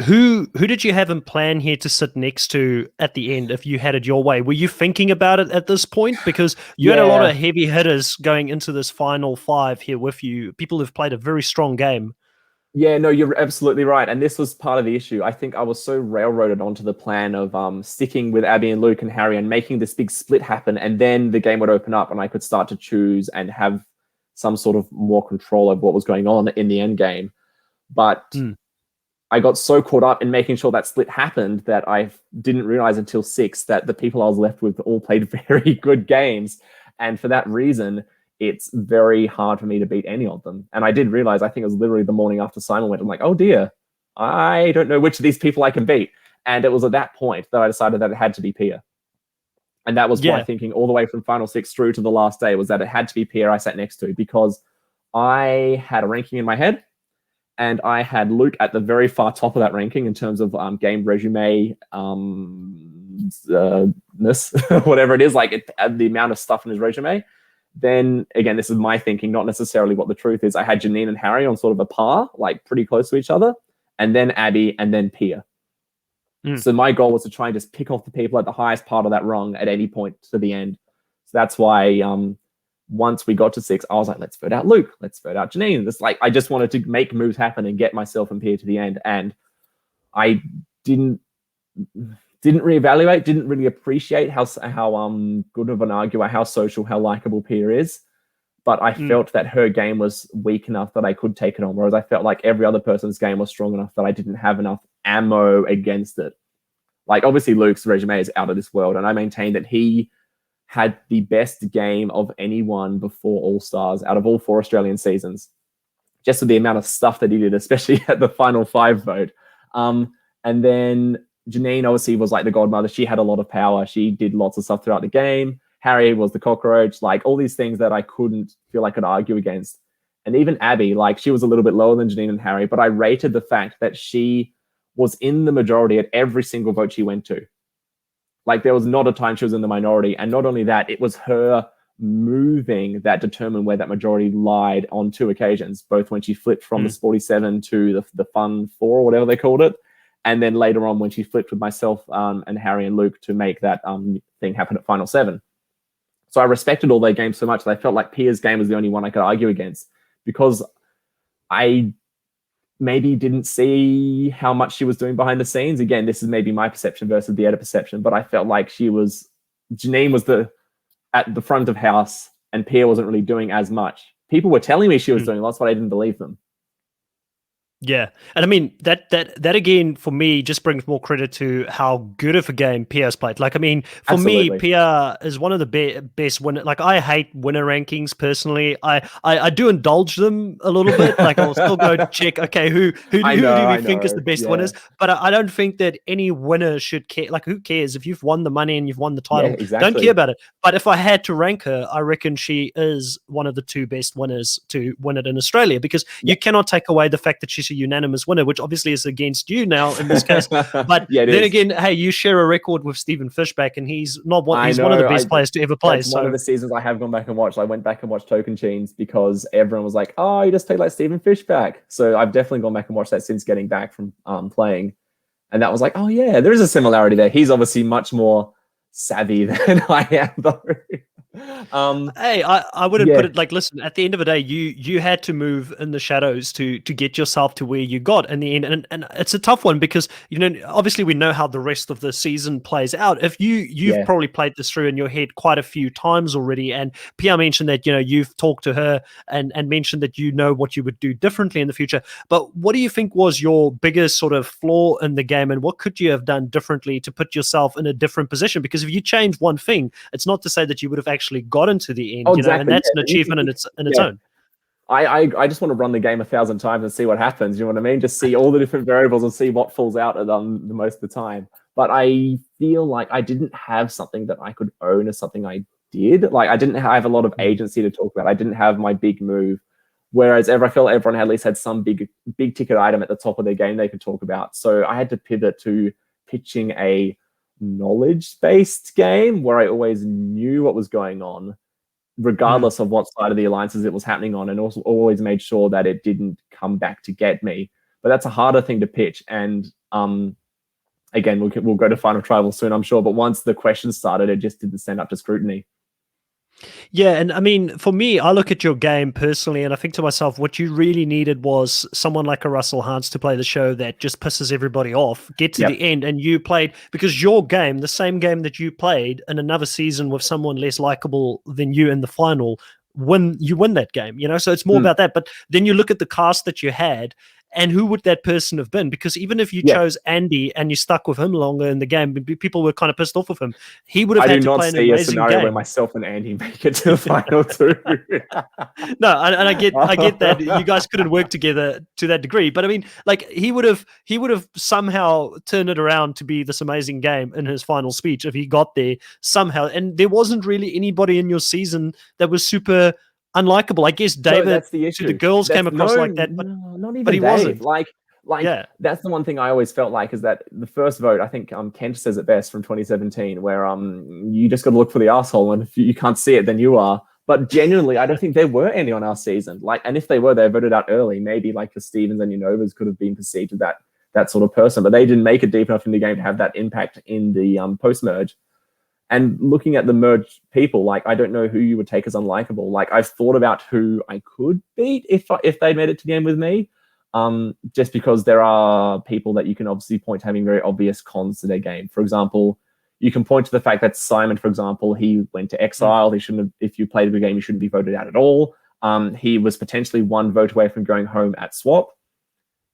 Who did you have in plan here to sit next to at the end if you had it your way? Were you thinking about it at this point? Because you had a lot of heavy hitters going into this final 5 here with you. People who've played a very strong game. Yeah, no, you're absolutely right. And this was part of the issue. I think I was so railroaded onto the plan of sticking with Abby and Luke and Harry and making this big split happen. And then the game would open up and I could start to choose and have some sort of more control of what was going on in the end game. But I got so caught up in making sure that split happened that I didn't realize until 6 that the people I was left with all played very good games. And for that reason, it's very hard for me to beat any of them. And I did realize, I think it was literally the morning after Simon went, I'm like, oh dear, I don't know which of these people I can beat. And it was at that point that I decided that it had to be Pia. And that was my thinking all the way from Final Six through to the last day, was that it had to be Pia I sat next to, because I had a ranking in my head, and I had Luke at the very far top of that ranking in terms of game resume, whatever it is, like the amount of stuff in his resume. Then again, this is my thinking, not necessarily what the truth is. I had Janine and Harry on sort of a par, like pretty close to each other, and then Abby, and then Pia. So my goal was to try and just pick off the people at the highest part of that rung at any point to the end. So that's why once we got to 6, I was like, let's vote out Luke, let's vote out Janine. This, like, I just wanted to make moves happen and get myself and Pia to the end. And I didn't reevaluate, didn't really appreciate how good of an arguer, how social, how likable Pia is. But I felt that her game was weak enough that I could take it on, whereas I felt like every other person's game was strong enough that I didn't have enough ammo against it. Like, obviously Luke's resume is out of this world, and I maintain that he had the best game of anyone before All-Stars out of all 4 Australian seasons, just with the amount of stuff that he did, especially at the final 5 vote. And then Janine obviously was like the godmother. She had a lot of power. She did lots of stuff throughout the game. Harry was the cockroach, like all these things that I couldn't feel I could argue against. And even Abby, like, she was a little bit lower than Janine and Harry, but I rated the fact that she was in the majority at every single vote she went to. Like, there was not a time she was in the minority. And not only that, it was her moving that determined where that majority lied on 2 occasions, both when she flipped from the 47 to the fun 4, or whatever they called it, and then later on when she flipped with myself and Harry and Luke to make that thing happen at Final 7. So I respected all their games so much that I felt like Pia's game was the only one I could argue against, because I maybe didn't see how much she was doing behind the scenes. Again, this is maybe my perception versus the editor perception, but I felt like Janine was at the front of house, and Pia wasn't really doing as much. People were telling me she was doing lots, but I didn't believe them. Yeah. And I mean, that again, for me, just brings more credit to how good of a game Pia's played. Like, I mean, for me, Pia is one of the best winner. Like, I hate winner rankings personally. I do indulge them a little bit. Like, I'll still go check, okay, who do we think is the best winners? But I don't think that any winner should care. Like, who cares? If you've won the money and you've won the title, don't care about it. But if I had to rank her, I reckon she is one of the 2 best winners to win it in Australia, because you cannot take away the fact that she's a unanimous winner, which obviously is against you now in this case. But then again, hey, you share a record with Stephen Fishback, and he's one of the best players to ever play. One of the seasons I have gone back and watched. I went back and watched Token Cheens because everyone was like, "Oh, you just played like Stephen Fishback." So I've definitely gone back and watched that since getting back from playing, and that was like, "Oh yeah, there is a similarity there." He's obviously much more savvy than I am, though. Hey, I wouldn't put it like, listen, at the end of the day, you had to move in the shadows to get yourself to where you got in the end, and it's a tough one, because obviously we know how the rest of the season plays out. If you've probably played this through in your head quite a few times already, and Pia mentioned that you've talked to her and mentioned that what you would do differently in the future. But what do you think was your biggest sort of flaw in the game, and what could you have done differently to put yourself in a different position? Because if you change one thing, it's not to say that you would have actually gotten to the end, and that's an achievement in its own. I just want to run the game 1,000 times and see what happens. You know what I mean? Just see all the different variables and see what falls out at the most of the time. But I feel like I didn't have something that I could own as something I did. Like, I didn't have a lot of agency to talk about. I didn't have my big move. Whereas I felt everyone at least had some big ticket item at the top of their game they could talk about. So I had to pivot to pitching a knowledge-based game where I always knew what was going on, regardless of what side of the alliances it was happening on, and also always made sure that it didn't come back to get me. But that's a harder thing to pitch. And again, we'll go to Final Tribal soon, I'm sure. But once the questions started, it just didn't stand up to scrutiny. Yeah, and I mean, for me, I look at your game personally, and I think to myself, what you really needed was someone like a Russell Hantz to play the show that just pisses everybody off, get to the end, and you played, because your game, the same game that you played in another season with someone less likable than you in the final, you win that game, so it's more about that. But then you look at the cast that you had, And who would that person have been? Because even if you chose Andy and you stuck with him longer in the game, people were kind of pissed off with him. He would have had to play an amazing I do not see a scenario game where myself and Andy make it to the final two. No, and I get that you guys couldn't work together to that degree, but I mean, like he would have somehow turned it around to be this amazing game in his final speech if he got there somehow. And there wasn't really anybody in your season that was super unlikable. I guess David that's the issue. To the girls came across like that, but not even but he Dave. wasn't. Like that's the one thing I always felt like is that the first vote, I think Kent says it best from 2017, where you just got to look for the asshole, and if you can't see it, then you are. But genuinely, I don't think there were any on our season. Like, and if they were, they voted out early. Maybe like the Stevens and Unovas could have been perceived as that sort of person, but they didn't make it deep enough in the game to have that impact in the post merge. And looking at the merged people, like, I don't know who you would take as unlikable. Like, I've thought about who I could beat if they made it to the game with me, just because there are people that you can obviously point to having very obvious cons to their game. For example, you can point to the fact that Simon, for example, he went to exile. He shouldn't have, if you played the game, you shouldn't be voted out at all. He was potentially one vote away from going home at swap.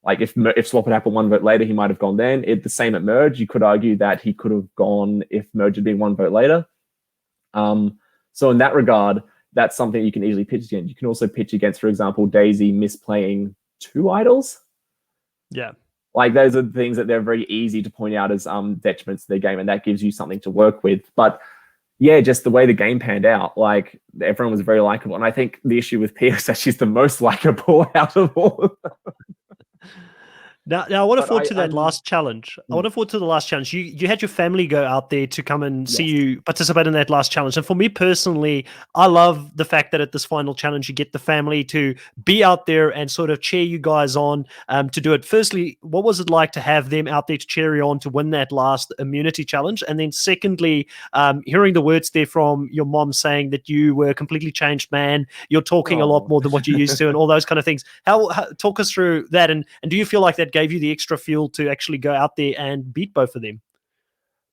Like if swap had happened one vote later, he might have gone then. The same at merge. You could argue that he could have gone if merge had been one vote later. So in that regard, that's something you can easily pitch against. You can also pitch against, for example, Daisy misplaying 2 idols. Yeah. Like those are the things that they're very easy to point out as detriments to their game, and that gives you something to work with. But yeah, just the way the game panned out, like everyone was very likable. And I think the issue with Pia is that she's the most likable out of all of them. Now I want to forward to that last challenge. I want to forward to the last challenge. You had your family go out there to come and see you participate in that last challenge. And for me personally, I love the fact that at this final challenge, you get the family to be out there and sort of cheer you guys on to do it. Firstly, what was it like to have them out there to cheer you on to win that last immunity challenge? And then secondly, hearing the words there from your mom saying that you were a completely changed man, you're talking a lot more than what you used to, and all those kind of things. How talk us through that, and do you feel like that gave you the extra fuel to actually go out there and beat both of them?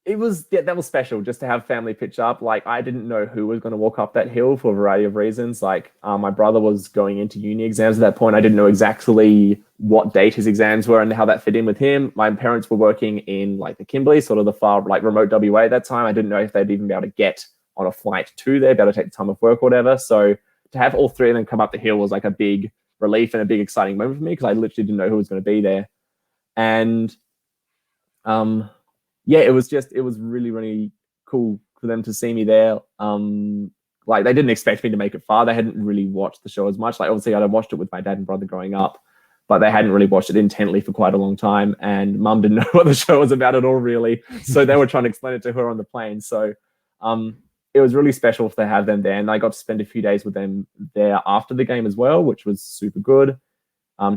It was, that was special just to have family pitch up. Like, I didn't know who was going to walk up that hill for a variety of reasons. Like, my brother was going into uni exams at that point. I didn't know exactly what date his exams were and how that fit in with him. My parents were working in like the Kimberley, sort of the far, like remote WA at that time. I didn't know if they'd even be able to get on a flight to there, be able to take the time off work or whatever. So to have all three of them come up the hill was like a big relief and a big exciting moment for me, because I literally didn't know who was going to be there. And yeah, it was really, really cool for them to see me there. Like, they didn't expect me to make it far. They hadn't really watched the show as much. Like, obviously I'd watched it with my dad and brother growing up, but they hadn't really watched it intently for quite a long time. And mum didn't know what the show was about at all, really. So they were trying to explain it to her on the plane. So it was really special to have them there. And I got to spend a few days with them there after the game as well, which was super good.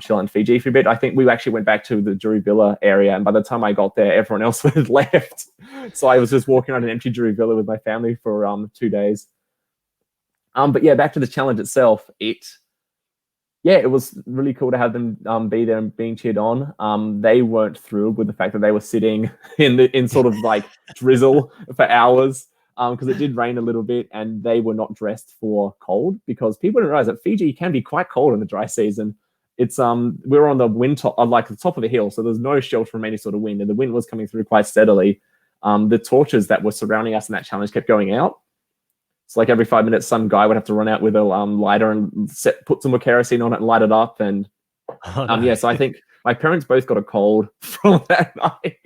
Chill in Fiji for a bit. I think we actually went back to the Jury Villa area, and by the time I got there, everyone else had left. So I was just walking around an empty Jury Villa with my family for 2 days. But yeah, back to the challenge itself. It was really cool to have them be there and being cheered on. They weren't thrilled with the fact that they were sitting in sort of like drizzle for hours, because it did rain a little bit, and they were not dressed for cold, because people didn't realize that Fiji can be quite cold in the dry season. It's we were on the wind top, like the top of a hill, so there's no shelter from any sort of wind, and the wind was coming through quite steadily. The torches that were surrounding us in that challenge kept going out. It's like every 5 minutes, some guy would have to run out with a lighter and put some more kerosene on it and light it up. And yeah, so I think my parents both got a cold from that night,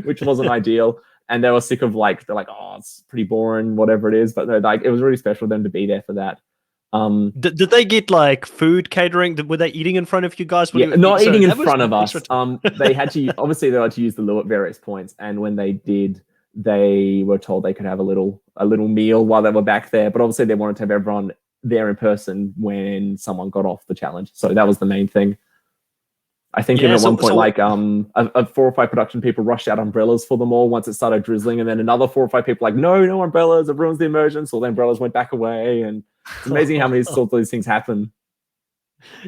which wasn't ideal. And they were sick of they're like, oh, it's pretty boring, whatever it is. But it was really special for them to be there for that. Did they get like food catering? Were they eating in front of you guys? Not eating in front of us. They had to obviously they had to use the loo at various points, and when they did, they were told they could have a little meal while they were back there. But obviously they wanted to have everyone there in person when someone got off the challenge. So that was the main thing. I think even at one point, 4 or 5 production people rushed out umbrellas for them all once it started drizzling, and then another 4 or 5 people like, no umbrellas, it ruins the immersion. So the umbrellas went back away, and it's amazing how many sorts of these things happen.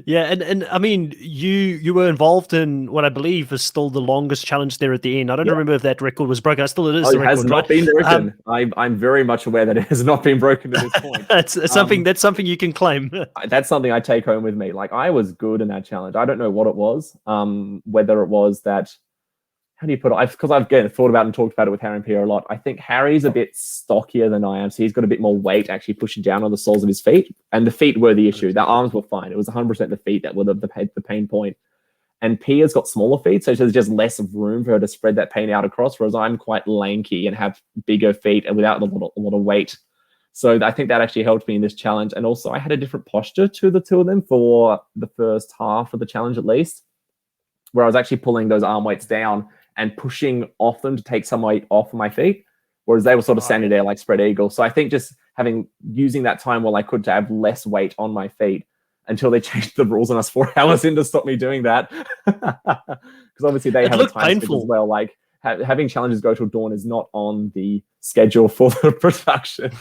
Yeah, and I mean, you were involved in what I believe is still the longest challenge there at the end. I don't Yeah. remember if that record was broken. Still, it is Oh, the it has record, not right? been broken. I'm very much aware that it has not been broken to this point. It's something that's something you can claim. That's something I take home with me. Like, I was good in that challenge. I don't know what it was. Whether it was that, how do you put it? Because I've again thought about and talked about it with Harry and Pierre a lot. I think Harry's a bit stockier than I am, so he's got a bit more weight actually pushing down on the soles of his feet. And the feet were the issue. The arms were fine. It was 100% the feet that were the pain point. And Pia's got smaller feet, so there's just less room for her to spread that pain out across. Whereas I'm quite lanky and have bigger feet and without a lot of weight. So I think that actually helped me in this challenge. And also, I had a different posture to the two of them for the first half of the challenge, at least, where I was actually pulling those arm weights down and pushing off them to take some weight off of my feet, whereas they were sort of standing there like spread eagle. So I think just using that time while I could to have less weight on my feet until they changed the rules on us 4 hours in to stop me doing that. Because obviously they have a time schedule as well. Like having challenges go till dawn is not on the schedule for the production.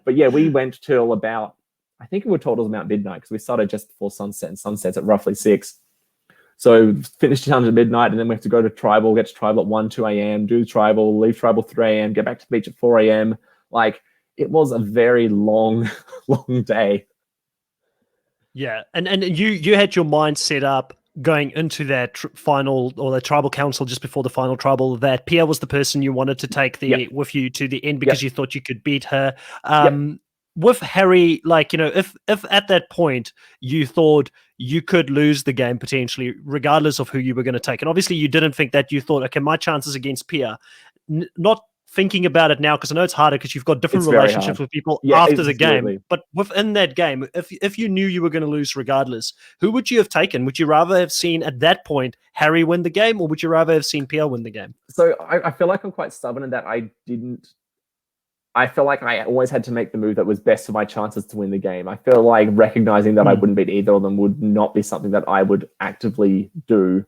But yeah, we went till about, I think we were told it was about midnight because we started just before sunset, and sunset's at roughly 6. So finish the challenge at midnight, and then we have to go to tribal, get to tribal at 1, 2 a.m., do tribal, leave tribal 3 a.m., get back to the beach at 4 a.m. Like, it was a very long, long day. Yeah, and you had your mind set up going into that final or the tribal council just before the final tribal that Pia was the person you wanted to take with you to the end because you thought you could beat her. With Harry, like, if at that point you thought you could lose the game potentially, regardless of who you were going to take, and obviously you didn't think that, you thought, okay, my chances against Pia, not thinking about it now, because I know it's harder because you've got different relationships with people after the game, but within that game, if you knew you were going to lose regardless, who would you have taken? Would you rather have seen at that point Harry win the game, or would you rather have seen Pia win the game? So I feel like I'm quite stubborn in that I feel like I always had to make the move that was best for my chances to win the game. I feel like recognizing that I wouldn't beat either of them would not be something that I would actively do.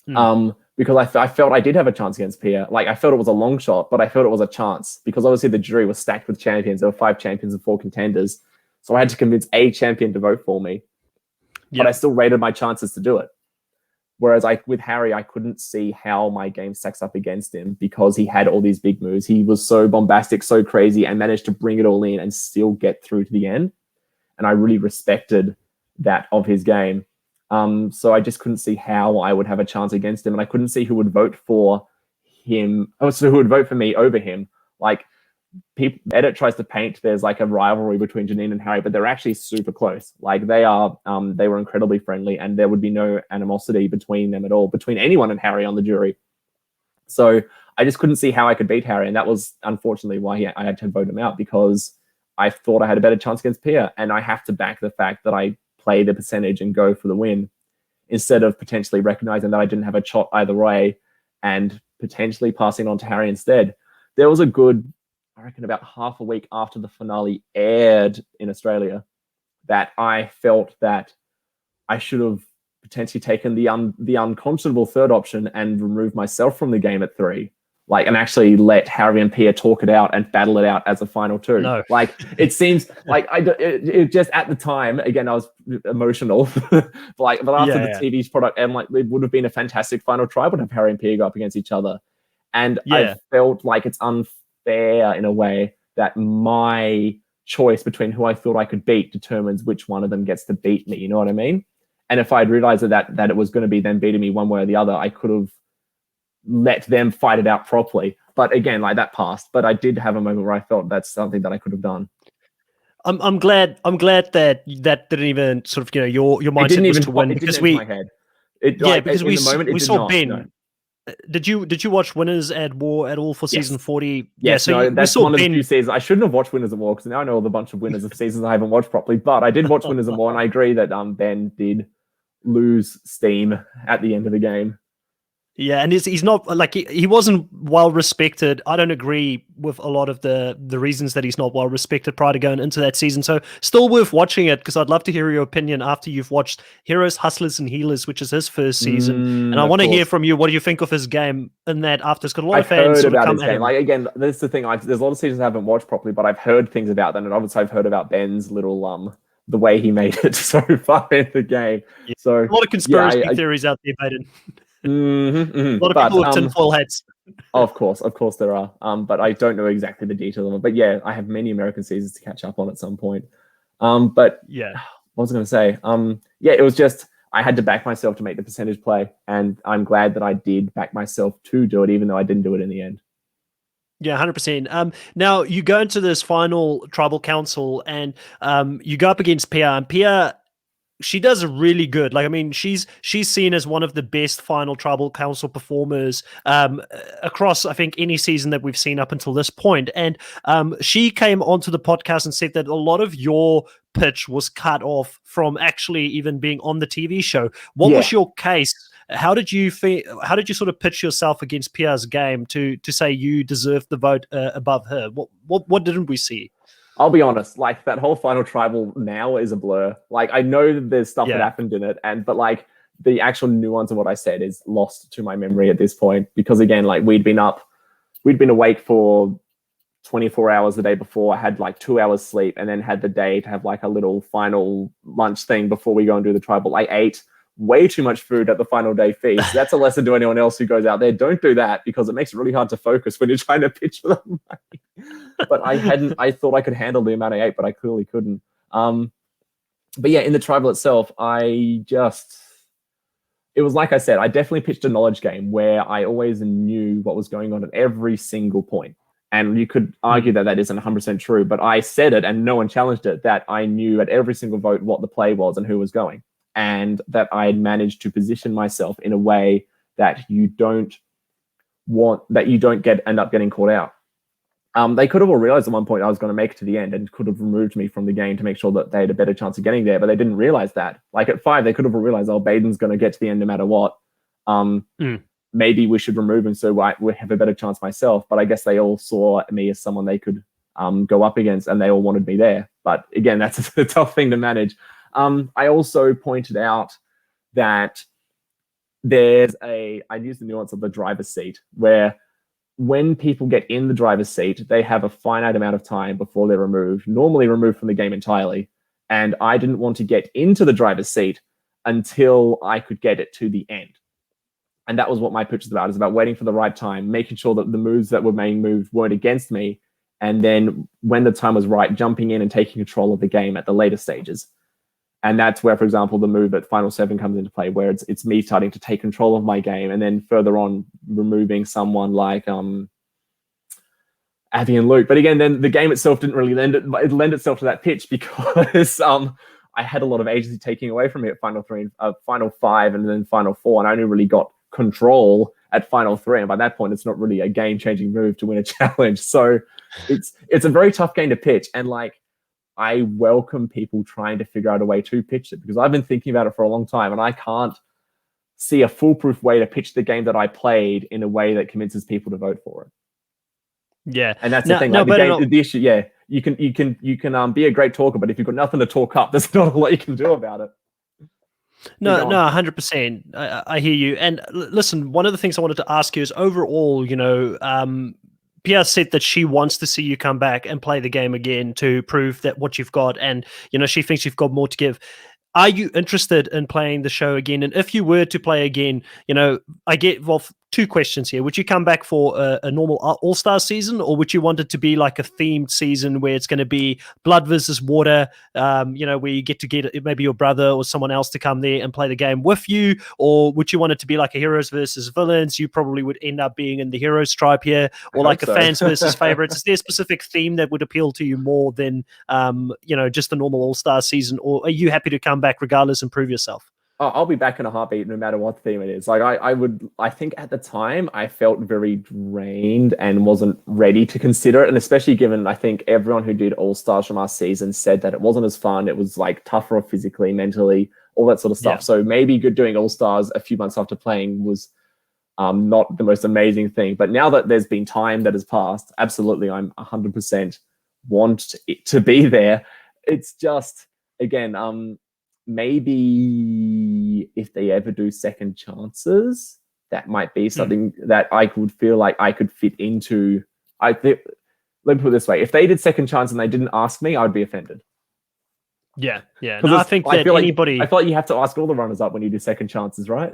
Because I felt I did have a chance against Pia. Like, I felt it was a long shot, but I felt it was a chance because obviously the jury was stacked with champions. There were 5 champions and 4 contenders. So I had to convince a champion to vote for me. But I still rated my chances to do it. Whereas with Harry, I couldn't see how my game stacks up against him because he had all these big moves. He was so bombastic, so crazy, and managed to bring it all in and still get through to the end. And I really respected that of his game. So I just couldn't see how I would have a chance against him. And I couldn't see who would vote for him. So who would vote for me over him. Like, Edit tries to paint there's like a rivalry between Janine and Harry, but they're actually super close. Like, they were incredibly friendly, and there would be no animosity between them at all, between anyone and Harry on the jury. So I just couldn't see how I could beat Harry, and that was unfortunately why I had to vote him out, because I thought I had a better chance against Pia, and I have to back the fact that I play the percentage and go for the win, instead of potentially recognizing that I didn't have a shot either way and potentially passing on to Harry instead. There was a good, I reckon, about half a week after the finale aired in Australia, that I felt that I should have potentially taken the unconscionable third option and removed myself from the game at 3. Like, and actually let Harry and Pia talk it out and battle it out as a final 2. No. Like, it seems like it just at the time, again, I was emotional, but after the TV's product, and like, it would have been a fantastic final tribal to have Harry and Pia go up against each other. And I felt like it's unfair in a way that my choice between who I thought I could beat determines which one of them gets to beat me. You know what I mean? And if I'd realized that it was going to be them beating me one way or the other, I could have let them fight it out properly. But again, like, that passed. But I did have a moment where I felt that's something that I could have done. I'm glad that didn't even sort of, your mindset was to win, because we saw Ben. No. Did you watch Winners at War at all for season 40? Yes, so that's one of the few seasons. I shouldn't have watched Winners at War because now I know all the bunch of winners of seasons I haven't watched properly. But I did watch Winners at War, and I agree that Ben did lose steam at the end of the game. Yeah, and he's not, like, he wasn't well respected. I don't agree with a lot of the reasons that he's not well respected prior to going into that season. So still worth watching it, because I'd love to hear your opinion after you've watched Heroes, Hustlers, and Healers, which is his first season. And I want to hear from you. What do you think of his game in that after? Because a lot of fans heard about his game. Like, again, that's the thing. There's a lot of seasons I haven't watched properly, but I've heard things about them, and obviously I've heard about Ben's little the way he made it so far in the game. Yeah. So A lot of conspiracy theories out there, Baden. A lot of people with tinfoil hats. Of course there are. But I don't know exactly the details of it. But yeah, I have many American seasons to catch up on at some point. But yeah, what was I going to say? Yeah, it was just I had to back myself to make the percentage play, and I'm glad that I did back myself to do it, even though I didn't do it in the end. Yeah, 100%. Now you go into this final tribal council, and you go up against Pia, and Pia, she does really good. Like, I mean, she's seen as one of the best final tribal council performers across, I think, any season that we've seen up until this point. And she came onto the podcast and said that a lot of your pitch was cut off from actually even being on the TV show. What was your case? How did you feel? How did you sort of pitch yourself against Pia's game to say you deserved the vote above her? What didn't we see? I'll be honest, like that whole final tribal now is a blur. Like I know that there's stuff that happened in it, but like the actual nuance of what I said is lost to my memory at this point, because again, like we'd been awake for 24 hours the day before. I had like 2 hours sleep, and then had the day to have like a little final lunch thing before we go and do the tribal. I ate way too much food at the final day feast. That's a lesson to anyone else who goes out there. Don't do that, because it makes it really hard to focus when you're trying to pitch for the money. But I thought I could handle the amount I ate, but I clearly couldn't. But yeah, in the tribal itself, it was like I said, I definitely pitched a knowledge game where I always knew what was going on at every single point. And you could argue that isn't 100% true, but I said it and no one challenged it, that I knew at every single vote what the play was and who was going. And that I had managed to position myself in a way that you don't end up getting caught out. They could have all realized at one point I was going to make it to the end and could have removed me from the game to make sure that they had a better chance of getting there, but they didn't realize that. Like at 5, they could have realized, oh, Baden's going to get to the end no matter what. Maybe we should remove him so we have a better chance myself. But I guess they all saw me as someone they could go up against, and they all wanted me there. But again, that's a tough thing to manage. I also pointed out that I used the nuance of the driver's seat, where when people get in the driver's seat, they have a finite amount of time before they're normally removed from the game entirely. And I didn't want to get into the driver's seat until I could get it to the end. And that was what my pitch was about. It's about waiting for the right time, making sure that the moves that were being moved weren't against me. And then when the time was right, jumping in and taking control of the game at the later stages. And that's where, for example, the move at Final 7 comes into play, where it's me starting to take control of my game, and then further on removing someone like Abby and Luke. But again, then the game itself didn't really lend itself to that pitch, because I had a lot of agency taking away from me at Final 3, Final 5, and then Final 4, and I only really got control at Final 3. And by that point, it's not really a game-changing move to win a challenge. So it's a very tough game to pitch, and like, I welcome people trying to figure out a way to pitch it, because I've been thinking about it for a long time, and I can't see a foolproof way to pitch the game that I played in a way that convinces people to vote for it. Yeah, and that's the thing. Like the issue. Yeah, you can be a great talker, but if you've got nothing to talk up, there's not a lot you can do about it. No, 100%. I hear you. And listen, one of the things I wanted to ask you is overall, Pia said that she wants to see you come back and play the game again to prove that what you've got, and she thinks you've got more to give. Are you interested in playing the show again? And if you were to play again, I get two questions here. Would you come back for a normal All-Star season, or would you want it to be like a themed season where it's going to be blood versus water, where you get maybe your brother or someone else to come there and play the game with you? Or would you want it to be like a heroes versus villains? You probably would end up being in the heroes tribe here, or like a fans versus favorites. Is there a specific theme that would appeal to you more than, just a normal All-Star season? Or are you happy to come back regardless and prove yourself? I'll be back in a heartbeat no matter what theme it is. Like I think at the time I felt very drained and wasn't ready to consider it. And especially given, I think everyone who did All-Stars from our season said that it wasn't as fun. It was like tougher physically, mentally, all that sort of stuff. Yeah. So maybe doing All-Stars a few months after playing was not the most amazing thing. But now that there's been time that has passed, absolutely, I'm 100% want it to be there. It's just, again, maybe if they ever do second chances, that might be something that I could feel like I could fit into. Let me put it this way. If they did second chance and they didn't ask me, I'd be offended. Yeah, yeah. No, I Because think I that feel like anybody. you have to ask all the runners up when you do second chances, right?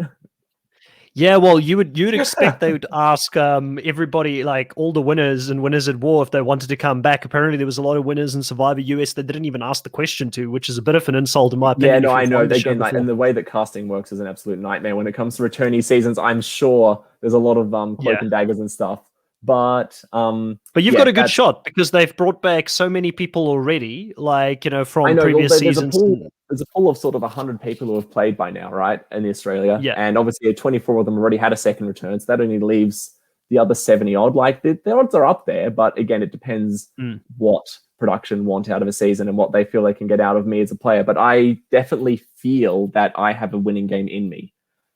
Yeah, well, you'd expect they would ask everybody, like all the winners and winners at war, if they wanted to come back. Apparently, there was a lot of winners in Survivor US that didn't even ask the question to, which is a bit of an insult, in my Yeah, opinion. no, If I you've know. won the show Again, like, before, and the way that casting works is an absolute nightmare when it comes to returnee seasons. I'm sure there's a lot of cloak yeah. and daggers and stuff, but But you've yeah, got a good shot because they've brought back so many people already, like I from know. Well, previous there's a seasons. pool. There's a pool of sort of 100 people who have played by now, right, in Australia, Yeah, and obviously 24 of them already had a second return, so that only leaves the other 70 odd. Like the odds are up there, but again, it depends what production want out of a season and what they feel they can get out of me as a player. But I definitely feel that I have a winning game in me.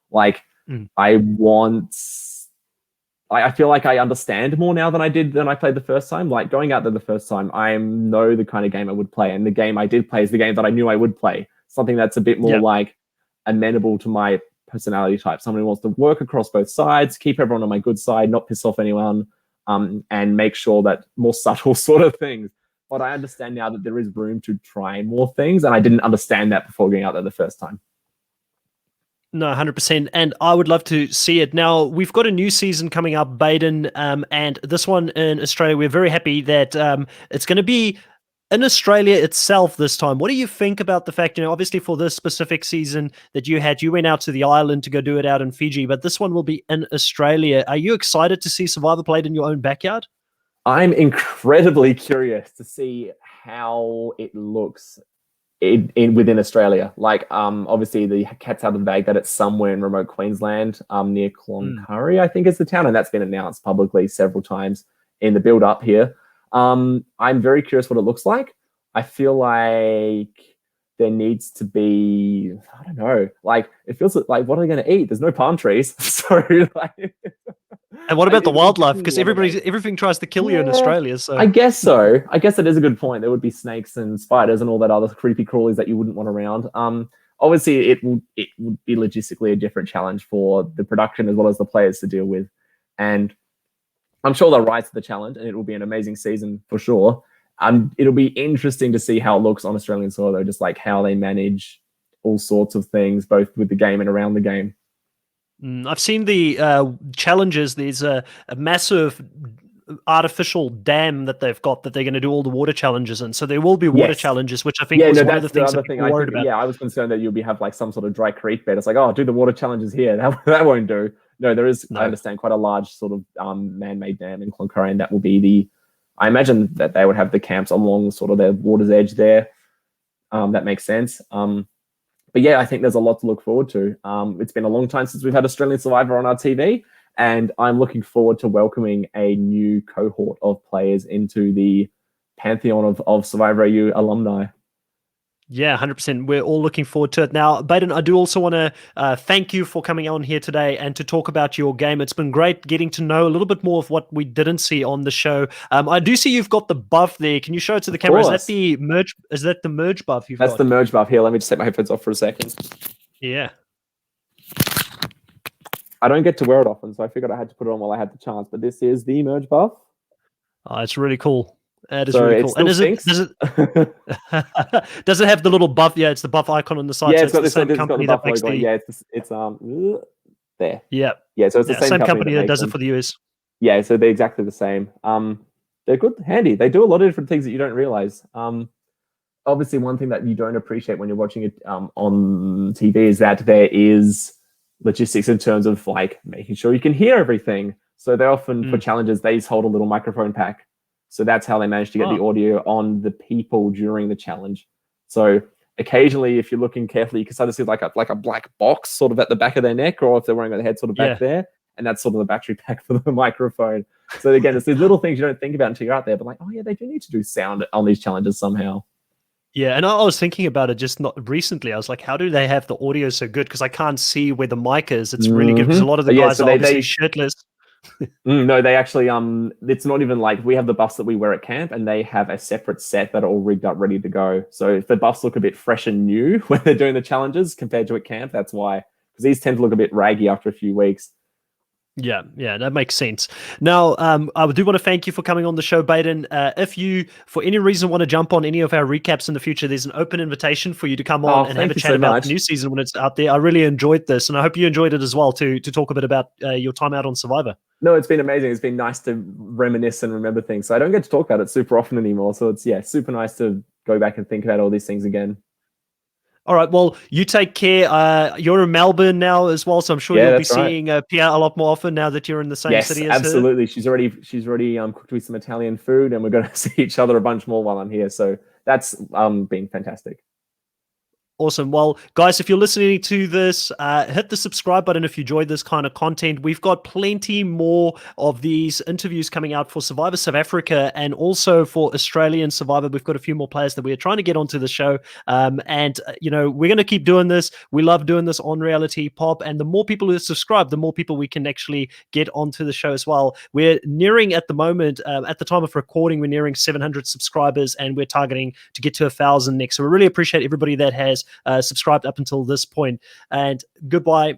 Like I want. I feel like I understand more now than I did when I played the first time. Like going out there the first time, I know the kind of game I would play, and the game I did play is the game that I knew I would play. Something that's a bit more like amenable to my personality type. Someone who wants to work across both sides, keep everyone on my good side, not piss off anyone, and make sure that more subtle sort of things. But I understand now that there is room to try more things, and I didn't understand that before going out there the first time. No, 100%. And I would love to see it. Now, we've got a new season coming up, Baden, and this one in Australia. We're very happy that it's going to be in Australia itself this time. What do you think about the fact, obviously for this specific season that you went out to the island to go do it out in Fiji, but this one will be in Australia. Are you excited to see Survivor played in your own backyard? I'm incredibly curious to see how it looks within Australia. Like, obviously the cat's out of the bag that it's somewhere in remote Queensland, near Cloncurry, I think is the town, and that's been announced publicly several times in the build up here. I'm very curious what it looks like. I feel like there needs to be, I don't know, like it feels like what are they going to eat? There's no palm trees, so like. And what about the wildlife? Because everything tries to kill you in Australia. So I guess so. I guess that is a good point. There would be snakes and spiders and all that other creepy crawlies that you wouldn't want around. Obviously, it would be logistically a different challenge for the production as well as the players to deal with, and I'm sure they'll rise to the challenge, and it will be an amazing season for sure. It'll be interesting to see how it looks on Australian soil, though, just like how they manage all sorts of things, both with the game and around the game. I've seen the challenges. There's a massive artificial dam that they've got that they're going to do all the water challenges in. So there will be water challenges, which I think was one of the things that people worried about. Yeah, I was concerned that you'll have like some sort of dry creek bed. It's like, oh, do the water challenges here. That won't do. No, there is, I understand, quite a large sort of man-made dam in Cloncurry, and that will be I imagine that they would have the camps along sort of the water's edge there. That makes sense. But yeah, I think there's a lot to look forward to. It's been a long time since we've had Australian Survivor on our TV, and I'm looking forward to welcoming a new cohort of players into the pantheon of Survivor AU alumni. Yeah, 100%. We're all looking forward to it. Now, Baden, I do also want to thank you for coming on here today and to talk about your game. It's been great getting to know a little bit more of what we didn't see on the show. I do see you've got the buff there. Can you show it to the camera? Is that the merge? Is that the merge buff you've got? That's the merge buff. Here, let me just take my headphones off for a second. Yeah. I don't get to wear it often, so I figured I had to put it on while I had the chance. But this is the merge buff. Oh, it's really cool. That is really cool. And does it does it have the little buff? Yeah, it's the buff icon on the side. Yeah, so it's the same company that makes the. Yeah, it's there. Yeah. Yeah, so it's the same company that does it for the US. Yeah, so they're exactly the same. They're good, handy. They do a lot of different things that you don't realize. Obviously, one thing that you don't appreciate when you're watching it on TV is that there is logistics in terms of like making sure you can hear everything. So they often for challenges they just hold a little microphone pack. So that's how they manage to get the audio on the people during the challenge. So occasionally, if you're looking carefully, you can start to see like a black box sort of at the back of their neck, or if they're wearing their head sort of back there, and that's sort of the battery pack for the microphone. So again, it's these little things you don't think about until you're out there, but like, oh yeah, they do need to do sound on these challenges somehow. Yeah, and I was thinking about it just not recently. I was like, how do they have the audio so good? Because I can't see where the mic is. It's really good because a lot of the guys are obviously shirtless. No, they actually it's not even like we have the buffs that we wear at camp, and they have a separate set that are all rigged up ready to go. So if the buffs look a bit fresh and new when they're doing the challenges compared to at camp, that's why, because these tend to look a bit raggy after a few weeks. Yeah, that makes sense. Now, I do want to thank you for coming on the show, Baden. If you, for any reason, want to jump on any of our recaps in the future, there's an open invitation for you to come on Oh, and have thank a you chat so about the much. new season when it's out there. I really enjoyed this, and I hope you enjoyed it as well, to talk a bit about your time out on Survivor. No, it's been amazing. It's been nice to reminisce and remember things. So I don't get to talk about it super often anymore. So it's, yeah, super nice to go back and think about all these things again. All right, well, you take care. You're in Melbourne now as well, so I'm sure Yeah, you'll be that's right. seeing Pia a lot more often now that you're in the same Yes, city as her. absolutely. She's already cooked me some Italian food, and we're going to see each other a bunch more while I'm here. So that's been fantastic. Awesome. Well, guys, if you're listening to this, hit the subscribe button if you enjoyed this kind of content. We've got plenty more of these interviews coming out for Survivor South Africa and also for Australian Survivor. We've got a few more players that we are trying to get onto the show. We're going to keep doing this. We love doing this on Reality Pop. And the more people who subscribe, the more people we can actually get onto the show as well. We're nearing at the moment, at the time of recording, we're nearing 700 subscribers and we're targeting to get to 1,000 next. So we really appreciate everybody that has subscribed up until this point. And goodbye.